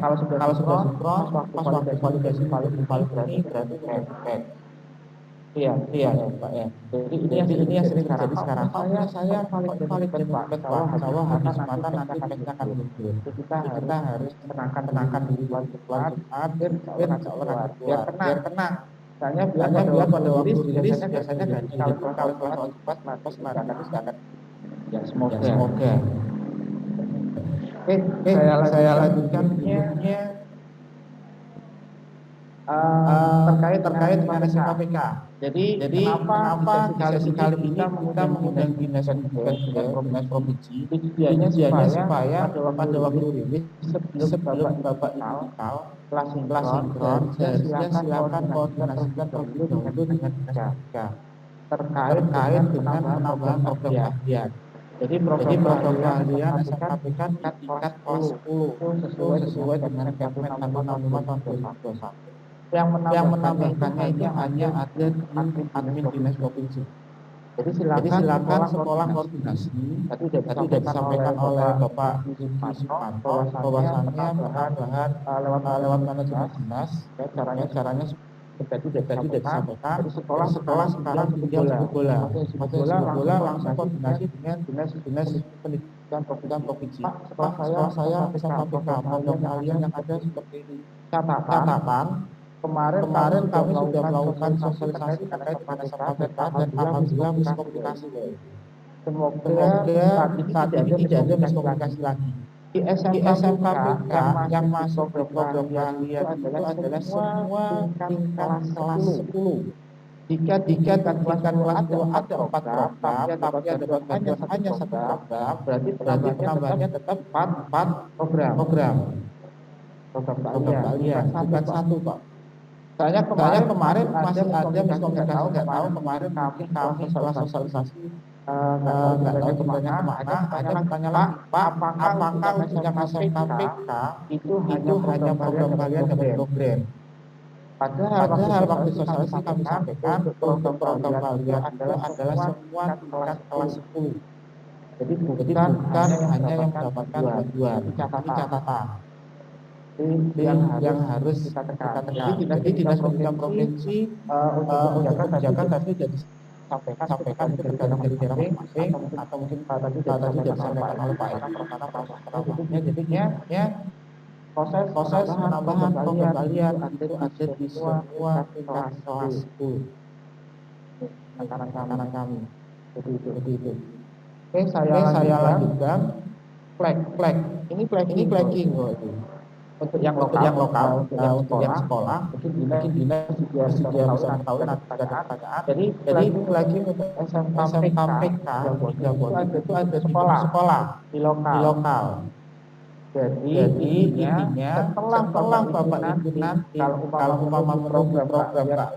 kalau sudah sinkron pas waktu validasi ini berarti cek. Iya Pak ya. Jadi ini yang sering terjadi sekarang. Saya valid Pak. Bahwa hari Jumat nanti ceknya akan muncul. Kita harus tenangkan diri biar tenang. Biar pada waktu rilis biasanya gaji kalau cepat nanti akan. Ya semoga. Saya lanjutkan berikutnya terkait dengan SKPK. Jadi kenapa sesi kali ini kita mengundang dinas provinsi tujuannya supaya pada waktu rilis sebelum Bapak install kelas sinkron silakan koordinasikan terlebih dahulu dengan dinas SKPK. terkait dengan penambahan program keahlian. Jadi program keahlian SMKPK tingkat kelas 10 itu sesuai dengan Kepmen 165 tahun 2021. Yang menambahkannya itu hanya ada di admin dinas provinsi. Jadi silakan sekolah koordinasi. Tadi sudah disampaikan oleh Bapak Yuki Supanto bahwasannya bahan lewat manajemen dinas, caranya tadi sudah disampaikan. Sekolah sekarang tinggal jemput bola. Maksudnya jemput bola langsung koordinasi dengan dinas pendidikan provinsi. Setelah saya SMKPK program kalian yang ada seperti ini catatan. Kemarin kami sudah melakukan sosialisasi terkait dengan SMKPK dan alhamdulillah miskomunikasi. Semoga saat ini tidak ada miskomunikasi lagi. Di SMKPK yang masuk ke program kalian itu adalah semua tingkat kelas 10. Jika tingkat kelas 10 ada 4 program, tapi ada hanya satu program, berarti penambahannya tetap 4 program kalian, bukan satu Pak. Saya kemarin masih ada miskomunikasi, nggak tahu kemarin mungkin kami salah sosialisasi, nggak tahu sebenarnya kemana. Tanya lagi Pak, apakah yang SMKPK itu hanya program kalian dapat program? Padahal waktu sosialisasi kami sampaikan program kalian adalah semua tingkat kelas 10. Jadi bukan hanya yang mendapatkan bantuan. Ini catatan. Yang harus kita tekan. Jadi dinas pendidikan provinsi untuk menjaga tadi jadi sampaikan tergantung dari daerah masing-masing atau mungkin tadi sudah disampaikan oleh Pak Edi karena prosesnya jadinya proses penambahan program kalian itu ada di semua tingkat kelas 10 rekan-rekan kami seperti itu. Oke, saya lanjutkan flag ini flagging itu untuk yang lokal, untuk yang sekolah, mungkin dinas bisa tahu nanti ada pertanyaan. Jadi lagi untuk SMKPK itu ada di sekolah di lokal. Jadi intinya setelah Bapak Ibu nanti kalau umpama program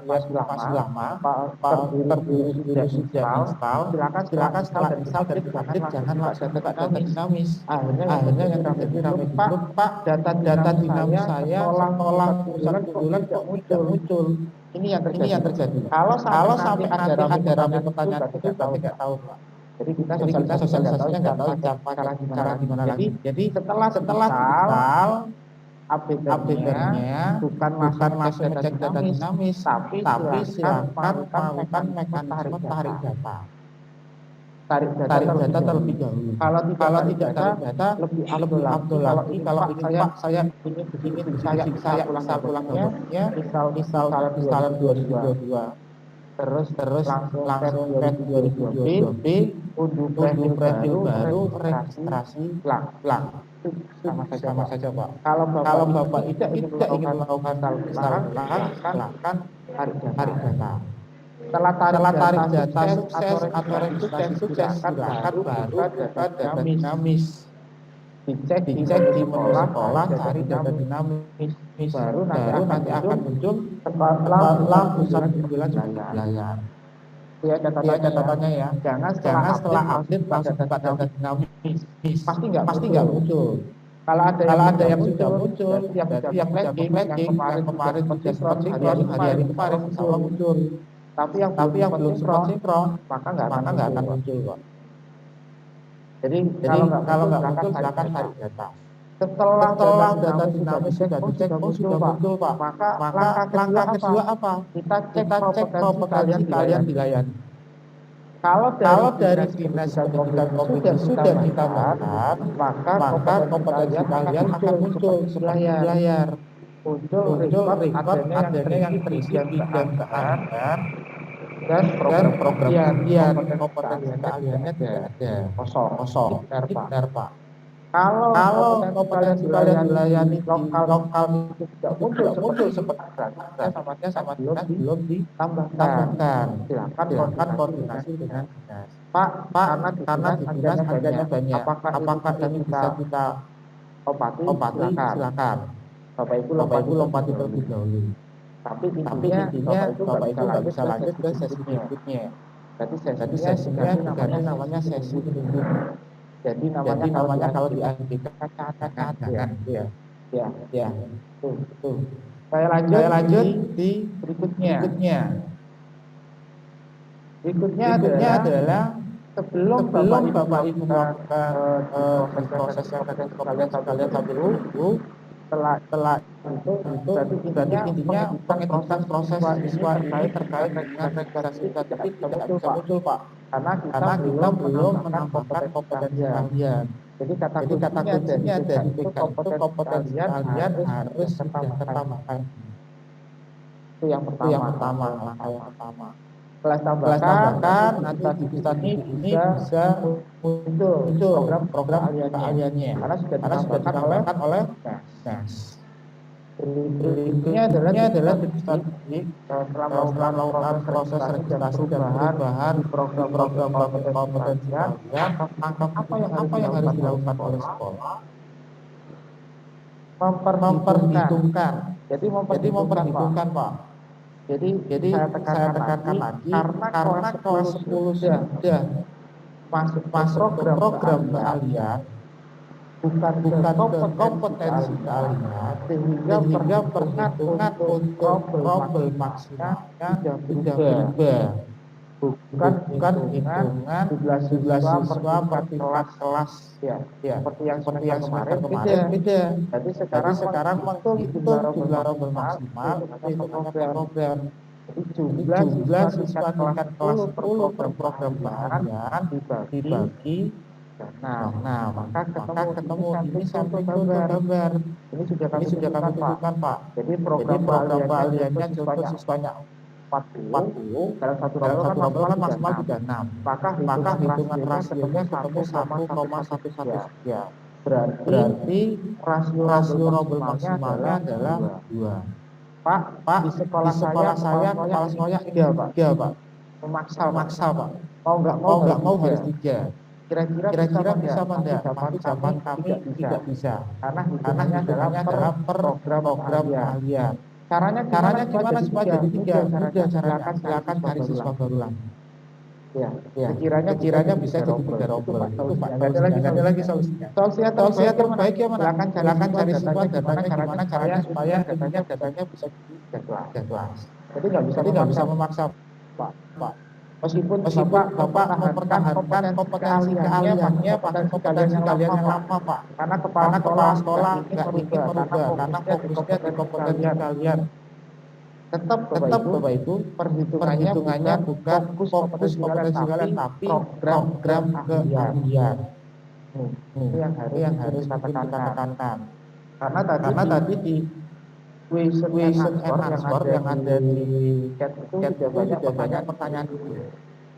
masih lama, terbiru sudah install, silakan setelah install dan diupdate jangan langsung data dinamis. Akhirnya yang terjadi ramai grup Pak, data dinamis saya sekolah bulan kok muncul. Ini yang terjadi. Kalau sampai ada ramai pertanyaan itu berarti nggak tahu Pak. Jadi kita sosialisasinya nggak tahu cara gimana lagi. Jadi setelah install update-nya bukan langsung ngecek data dinamis, tapi silakan melakukan mekanisme tarik data terlebih dahulu. Kalau tidak tarik data lebih afdol lagi. Kalau ini Pak saya ingin saya ulang gambarnya install 2022. Terus langsung tes 2022 unduh profil baru registrasi lang sama saja Pak. Kalau Bapak tidak ingin melakukan silakan tarik data. Setelah tarik data sukses atau sukses silakan baru data dinamis. Dicek di sekolah cari data dinamis baru nanti akan muncul setelah pusat bulan layar. Ya catatannya ya. Jangan setelah update langsung dapat data dinamis. Pasti nggak muncul. Kalau ada yang sudah muncul, yang flagging yang kemarin sudah sempat sinkron hari kemarin insya Allah muncul. Tapi yang belum sempat sinkron maka nggak akan muncul Pak. Jadi kalau nggak muncul silakan tarik data. Setelah data dinamis sudah dicek, sudah muncul Pak, maka langkah kedua apa? Kita cek kompetensi kalian dilayani. Kalau dari dinas pendidikan provinsi sudah ditambahkan, maka kompetensi kalian akan muncul di layar. Muncul record adanya yang terisi bidang keahlian dan program kompetensi keahliannya tidak ada, kosong, benar Pak. Kalau kompetensi kalian dilayani di lokal itu tidak muncul seperti berarti sama dinas belum ditambahkan. Silakan koordinasi dengan dinas. Pak, karena di dinas adanya banyak. Apakah ini bisa kita obati? Silakan. Bapak Ibu lompati terlebih dahulu. Tapi intinya Bapak Ibu nggak bisa lanjut ke sesi berikutnya. Jadi sesinya diganti namanya sesi tunggu. Jadi namanya kalau di ANBK cadangan ya. Ya. Tuh. Saya lanjut di berikutnya. Berikutnya adalah sebelum Bapak Ibu melakukan proses yang tadi kalian sambil dulu, setelah itu berarti intinya pengeditan proses siswa ini terkait dengan registrasi UKT tidak bisa muncul, Pak, karena kita belum menambahkan kompetensi kalian. Jadi kata kuncinya dari BK itu kompetensi kalian harus sudah tertambahkan. Itu yang pertama, langkah yang pertama. Setelah tambahkan, nanti di kita ini bisa muncul program keahliannya karena sudah ditambahkan oleh NAS. Berikutnya adalah strategi setelah melakukan proses registrasi dan perubahan program kompetensi kalian, apa yang harus dilakukan oleh sekolah? Memperhitungkan. Jadi memperhitungkan, Pak. Jadi saya tekankan lagi karena kelas 10 sudah masuk program keahlian, bukan ke kompetensi kalian, sehingga perhitungan untuk trouble maksimalnya sudah berubah. Bukan hitungan jumlah siswa per tingkat kelas ya. Seperti yang kemarin beda. Jadi sekarang menghitung jumlah trouble maksimal itu program. Jadi jumlah siswa tingkat kelas 10 per program keahlian dibagi. Nah, maka ketemu ini sampai gambar. Ini sudah kami tunjukkan, Pak. Jadi program keahliannya contoh siswanya 40 dalam satu rombel kan maksimal 36. Maka hitungan rasionya ketemu 1,113. Berarti rasio rombel maksimalnya adalah 2. Pak, di sekolah saya kepala semuanya 3, Pak. Memaksa, Pak. Mau nggak mau harus 3. Kira-kira bisa apa enggak? Tapi zaman kami tidak bisa. Karena hitungannya adalah per program keahlian. Caranya gimana supaya jadi 3? Mudah caranya, silakan cari siswa baru lagi. Ya. Kiranya bisa jadi 3 rombel. Itu Pak. Ada lagi solusinya. Solusinya terbaik ya mana? Silakan cari siswa datanya gimana caranya supaya datanya bisa jadwal. Jadi nggak bisa memaksa, Pak. Meskipun Bapak mempertahankan kompetensi keahliannya pakai kompetensi kalian yang lama, Pak. Karena kepala sekolah nggak ingin merubah, karena fokusnya di kompetensi kalian. Tetap Bapak Ibu, perhitungannya bukan fokus kompetensi kalian, tapi program keahlian. Itu yang harus kita tekankan. Karena tadi di question and answer yang ada di chat itu banyak pertanyaan itu.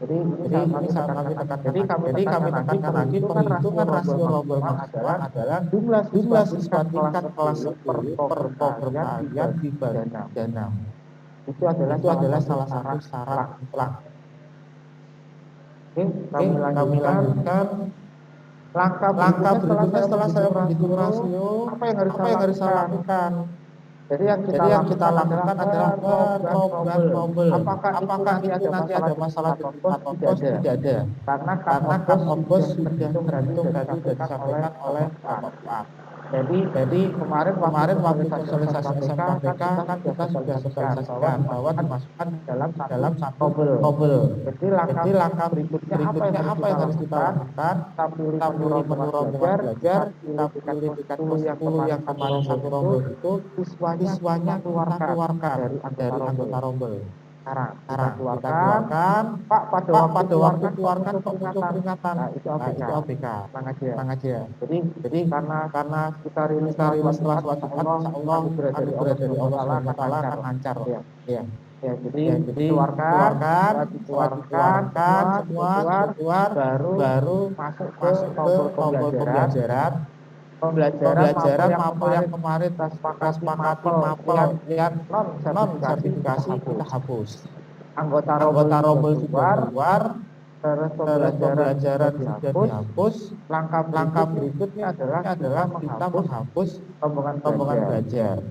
Jadi ini sangat kami tekankan. Jadi kami tekankan lagi perhitungan rasio rombel maksimal adalah jumlah siswa tingkat kelas 10 per program keahlian dibagi 6. Itu adalah salah satu syarat mutlak. Oke, kami lanjutkan. Langkah berikutnya setelah saya menghitung rasio, apa yang harus saya lakukan? Jadi yang kita lakukan adalah program rombel. Apakah itu nanti ada masalah di tingkat ongkos? Tidak ada. Karena kan ongkos sudah terhitung tadi sudah disampaikan oleh Pak. Jadi kemarin waktu sosialisasi SMKPK kan kita sudah sosialisasikan bahwa dimasukkan dalam satu rombel. Jadi langkah berikutnya apa yang harus kita lakukan? Kita pilih menu rombongan belajar, kita pilih tingkat kelas 10 yang kemarin satu rombel itu siswanya keluarkan dari anggota rombel. Sekarang kita keluarkan, Pak, pada waktu keluarkan muncul peringatan. Nah, itu ABK. Tenang aja. Jadi karena kita rilis setelah sholat Jumat, insyaallah berada dari Allah SWT akan lancar. Ya. Jadi keluarkan semua keluar, baru masuk ke tombol pembelajaran mapel yang kemarin sepakati mapel yang non sertifikasi kita hapus. Anggota rombel sudah keluar, terus pembelajaran sudah dihapus. Langkah berikutnya adalah kita menghapus rombongan belajar.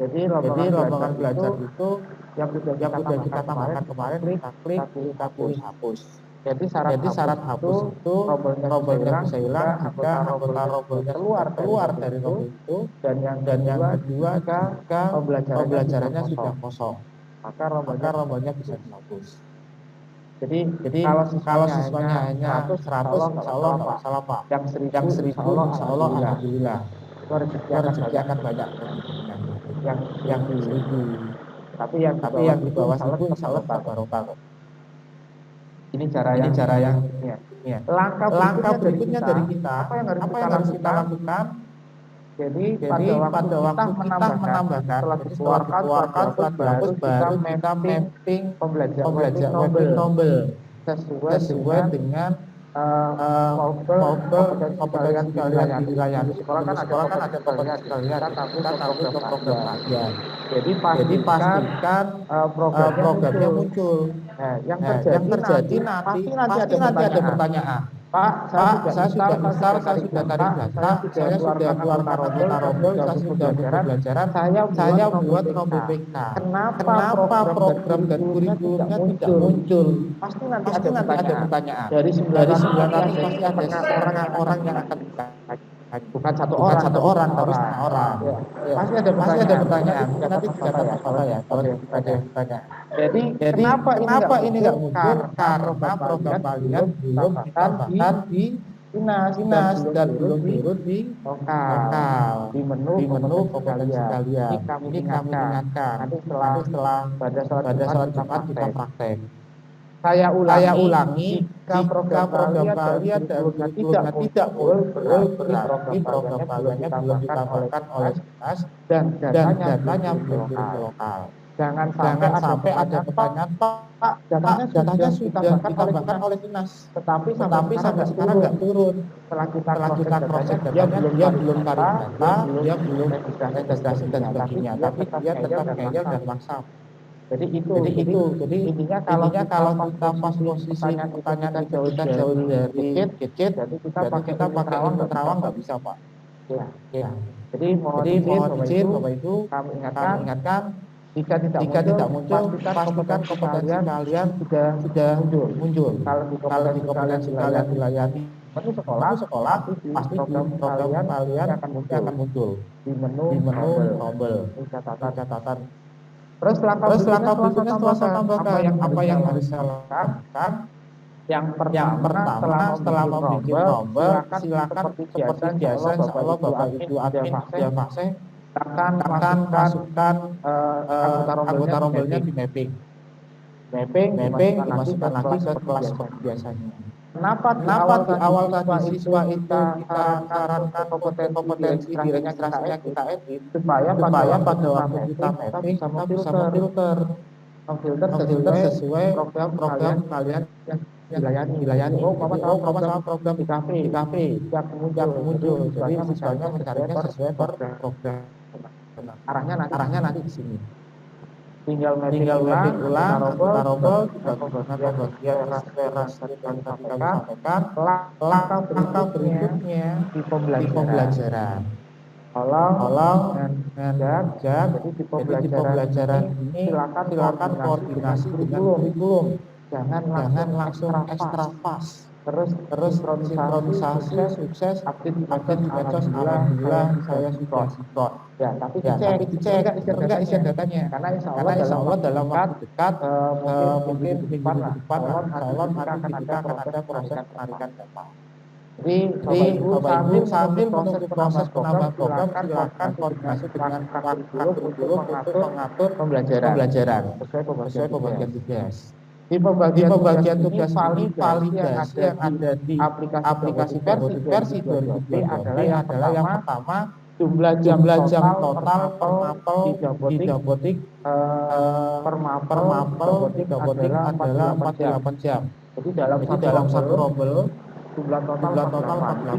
Jadi rombongan belajar itu yang sudah kita tambahkan kemarin kita klik, kita pilih hapus. Jadi syarat hapus itu rombelnya bisa hilang jika anggota rombelnya keluar dari rombel itu, dan yang kedua jika pembelajarannya sudah kosong, maka rombelnya bisa dihapus. Jadi kalau siswanya hanya 100 insya Allah nggak masalah Pak. Yang 1000 insya Allah alhamdulillah. Itu rezeki akan banyak. Yang 1000. Tapi yang di bawah 1000 insya Allah barokah. Ini cara yang langkah berikutnya dari kita. Apa yang harus kita lakukan? Jadi pada waktu kita menambahkan setelah dikeluarkan baru kita mapping pembelajaran rombel sesuai dengan kompetensi kalian yang dilayani. Di sekolah kan ada kompetensi kalian, kita tahu program kajian. Jadi pastikan programnya muncul. Yang terjadi nanti ada pertanyaan. Pak, saya sudah besar, saya sudah tarik data, saya sudah keluarkan rombel, saya sudah pembelajaran, saya buat rombel PK. Kenapa program dan kurikulumnya tidak muncul? Pasti nanti ada pertanyaan. Dari 900 pasti ada orang yang akan ditanya. Bukan satu orang, tapi setengah orang. Ya. Pasti ada pertanyaan. Nanti dicatat apa ya? Kalau ada pertanyaan. Jadi kenapa ini nggak muncul? Karena program kalian belum ditambahkan di Dinas dan belum turun di lokal, di menu kompetensi kalian. Ini kami ingatkan. Nanti setelah pada saat Jumat kita praktek. Saya ulangi, jika program kalian dan kurikulumnya tidak berarti program kaliannya belum ditambahkan oleh Dinas dan datanya belum turun ke lokal. Jangan sampai ada pertanyaan, Pak, datanya sudah ditambahkan oleh Dinas, tetapi sampai sekarang nggak turun. Setelah kita cross check datanya, dia belum tarik data, dia belum registrasi dan sebagainya, tapi dia tetap ngeyel dan maksa. Jadi intinya kalau kita pas posisi pertanyaan kita jauh dari gadget, jadi kita pakai Terawang nggak bisa Pak. Ya. Jadi mohon izin Bapak Ibu, kami ingatkan jika tidak muncul, pastikan kompetensi kalian sudah muncul. Kalau di kompetensi kalian dilayani menu sekolah pasti program kalian akan muncul di menu rombel. Ini catatan. Terus langkah berikutnya setelah saya tambahkan apa yang harus saya lakukan. Yang pertama setelah membuat rombel, silakan seperti biasa insya Allah Bapak Ibu admin dia fase akan masukkan anggota rombelnya di mapping dimasukkan lagi ke kelas seperti biasanya. Kenapa di awal tadi siswa itu kita sarankan kompetensi diregistrasinya kita edit supaya pada waktu kita mapping kita bisa memfilter sesuai program kalian yang dilayani. Sama program di kafe yang muncul. Jadi siswanya mencarinya sesuai program. Arahnya nanti di sini. Tinggal mapping ulang, rombel, bagian ras yang kami sampaikan. Langkah berikutnya di pembelajaran. Tolong dan jadi di pembelajaran ini silakan koordinasi dengan kurikulum. Jangan langsung extra fast. Terus sinkronisasi sukses update di medsos alhamdulillah saya sudah support. Ya, tapi dicek enggak isi datanya. Karena insya Allah dalam waktu dekat mungkin minggu depan insyaallah kita akan ada proses penarikan data. Jadi Bapak Ibu sambil menunggu proses penambahan program silakan koordinasi dengan pakar kurikulum untuk mengatur pembelajaran sesuai pembagian tugas. Di pembagian tugas ini validasi yang ada di aplikasi versi 2020 adalah yang pertama jumlah jam total per mapel di Dapodik per mapel adalah 48 jam. Jadi dalam satu rombel jumlah total 48.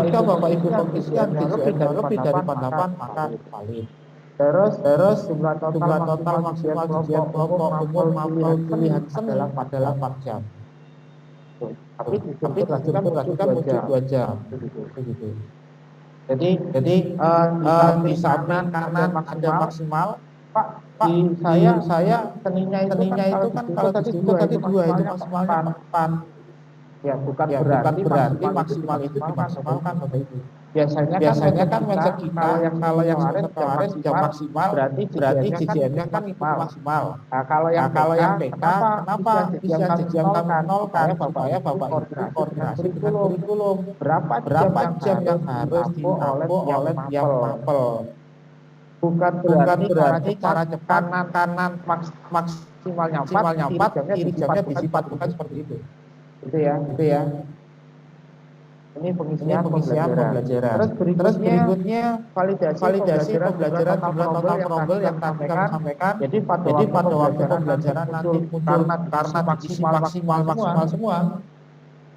Jika Bapak Ibu pengisian TJN lebih dari 48 maka valid. Terus jumlah total maksimal ujian kelompok umum mapel pilihan seni adalah 4 jam. Tapi lakukan muncul 2 jam. Begitu. di samping kanan ada maksimal. Pak, saya seninya itu kan kalau di situ tadi 2 itu maksimalnya 4. Ya bukan berarti maksimal itu dimaksimalkan Bapak Ibu. Biasanya kan mindset kita kalau yang kemarin jam maksimal berarti CGM-nya kan itu maksimal. Nah, kalau yang PK kenapa bisa jam kami nolkan supaya Bapak Ibu koordinasi dengan kurikulum berapa jam yang harus ditampu oleh yang mapel. Bukan berarti cara cepat kanan maksimalnya 4 kiri jamnya diisi 4, bukan seperti itu. Itu ya. Ini pengisian pembelajaran. Terus berikutnya validasi pembelajaran jumlah total probel yang tadi kami sampaikan. Jadi pada waktu pembelajaran nanti muncul karena maksimal semua.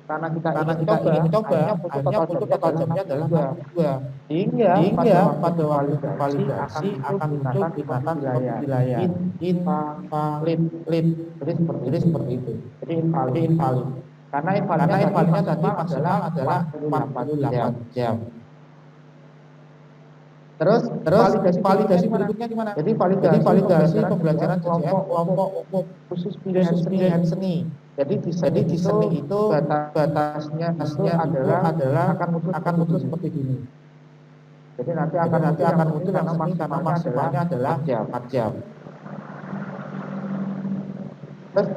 Karena kita ingin coba, akhirnya untuk total jamnya adalah 2. Hingga pada waktu validasi akan muncul tingkatan wilayah invalid. Jadi seperti itu. Jadi invalid. Karena invalidnya tadi maksimal adalah 48 jam. Terus validasi berikutnya gimana? Jadi validasi pembelajaran CGM kelompok umum khusus pilihan seni. Jadi di seni itu batasnya adalah akan muncul seperti ini. Jadi nanti akan muncul yang seni karena maksimalnya adalah 4 jam. Terus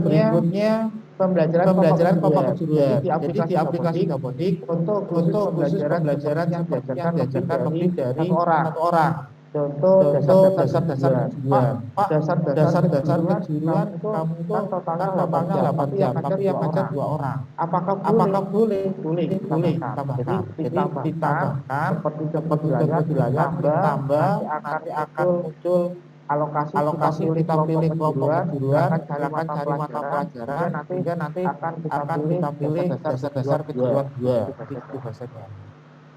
berikutnya pembelajaran kelompok kedua. Jadi di aplikasi Gapodik untuk khusus pembelajaran yang diajarkan lebih dari 1 orang. Contoh dasar-dasar kejuruan. Pak, dasar-dasar kejuruan kamu itu totalnya 8 jam, tapi yang ngajar 2 orang. Apakah boleh? Boleh tambahkan. Jadi ditambahkan seperti wilayah ditambah nanti akan muncul alokasi kita pilih kelompok kejuruan, silakan cari mata pelajaran sehingga nanti akan kita pilih dasar-dasar kejuruan 2. Itu bahasanya.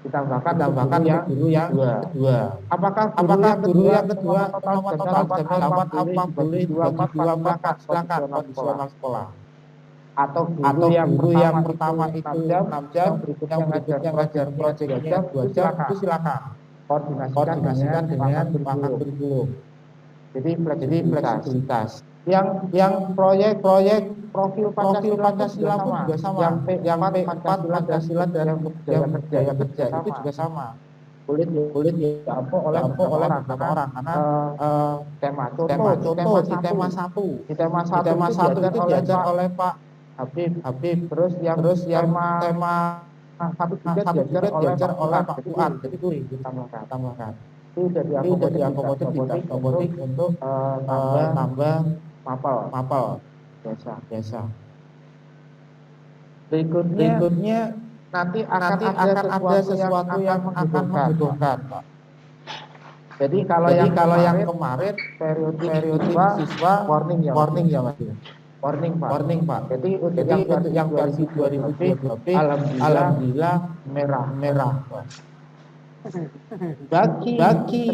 Ditambahkan guru yang kedua. Apakah guru yang kedua nomor total jamnya 8 apa boleh dibagi 2 maka silakan kondisional sekolah. Atau guru yang pertama itu 6 jam, yang berikutnya ngajar proyeknya 2 jam, itu silakan. Koordinasikan dengan pakar kurikulum. Jadi fleksibilitas. Yang proyek profil Pancasila pun juga sama. Yang P4 Pancasila dan budaya kerja itu juga sama. Boleh diampu oleh beberapa orang karena tema contoh di tema 1. Di tema 1 itu diajar oleh Pak Habib. Terus yang tema 1 diajar oleh Pak Fuad. Jadi itu ditambahkan. Itu sudah diakomodir untuk tambah mapel biasa. Berikutnya nanti akan ada sesuatu yang akan membutuhkan, Pak. Jadi kalau yang kemarin periode siswa warning ya Mas. Warning Pak. Jadi untuk yang versi 2020 alhamdulillah merah. Bagi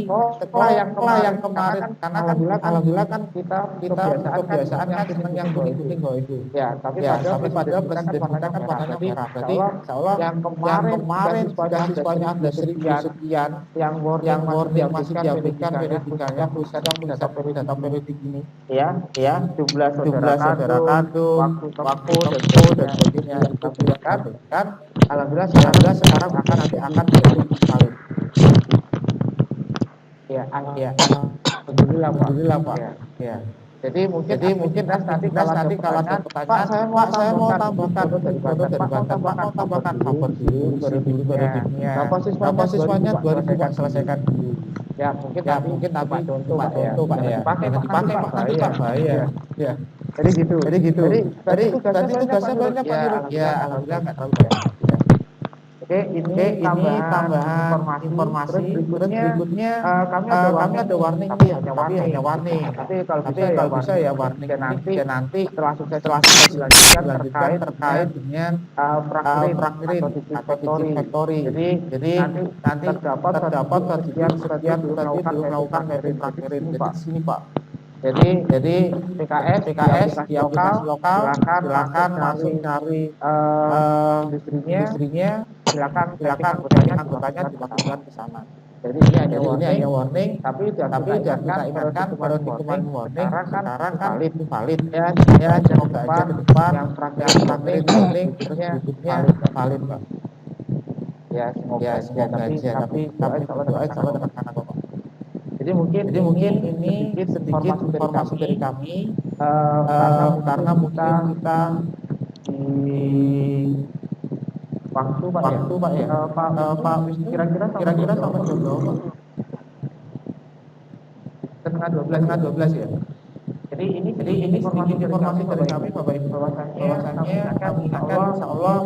sekolah yang kemarin karena alhamdulillah kan kita kebiasaan kan senang yang kuning itu. Ya, tapi pada presiden kita kan warnanya merah. Berarti insyaallah yang kemarin sudah siswanya ada 1000 sekian yang warning masih diabaikan periodikanya pusat data periodik ini. Ya, jumlah saudara kandung, waktu dan sebagainya itu kan alhamdulillah sekarang akan menjadi valid. Ya. Alhamdulillah Pak. Ya. Jadi mungkin nanti kalau ada pertanyaan, Pak saya mau tambahkan dari Banten, Pak mau tambahkan cover dulu periodiknya. Berapa siswanya 2000 selesaikan dulu. Ya mungkin tapi contoh Pak ya. Dipakai Pak nanti Pak bahaya. Ya. Jadi gitu. Tadi tugasnya banyak Pak. Ya alhamdulillah enggak terlalu banyak. Oke, ini tambahan informasi. Terus berikutnya kami ada warning nih, hanya warning. Tapi kalau bisa ya warning nanti setelah sukses dilanjutkan terkait dengan praktirin atau titik factory. Jadi nanti terdapat sekian tadi melakukan mapping praktirin. Jadi di sini Pak. Jadi PKS di aplikasi lokal silakan masuk cari industrinya silakan anggotanya dimasukkan ke sana. Jadi ini hanya warning, tapi udah kita ingatkan kalau hukuman warning sekarang kan valid ya, semoga aja ke depan yang terakhir warning terus berikutnya valid Pak. Ya semoga aja, tapi berdoa insya Allah tekan kok. Jadi mungkin ini sedikit informasi dari kami, karena mungkin kita di waktu Pak ya. Pak Wisnu kira-kira sampai jam berapa? Setengah 12 ya. Jadi ini sedikit informasi dari kami Bapak Ibu bahwasanya kami akan insya Allah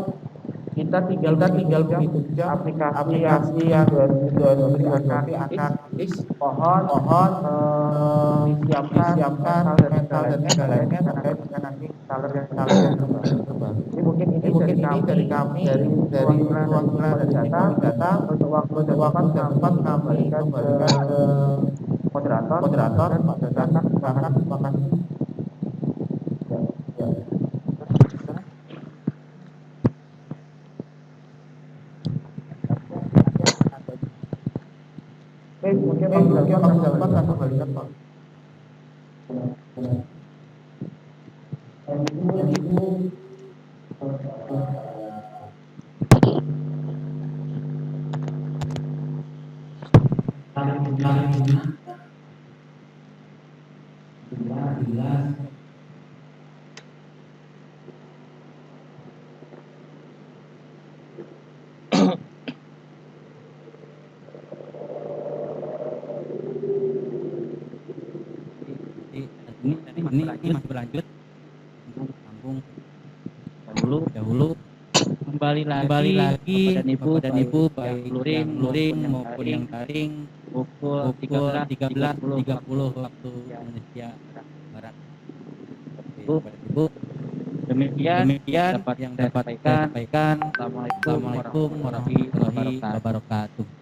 kita tinggal menghitung jam aplikasi yang diberikan akan mohon disiapkan mental dan lainnya terkait dengan nanti taler yang terbaru. Jadi mungkin ini dari kami dari perwakilan dari data untuk waktu dan tempat kami kembalikan ke moderator Pak Dadan silakan. Ya. Mungkin Pak Dadan akan kembalikan Pak. Ini masih berlanjut sambung dahulu kembali lagi Bapak dan Ibu baik luring maupun yang daring pukul 13.30 waktu Indonesia Barat. Ibu demikian dapat saya sampaikan. Assalamualaikum warahmatullahi wabarakatuh.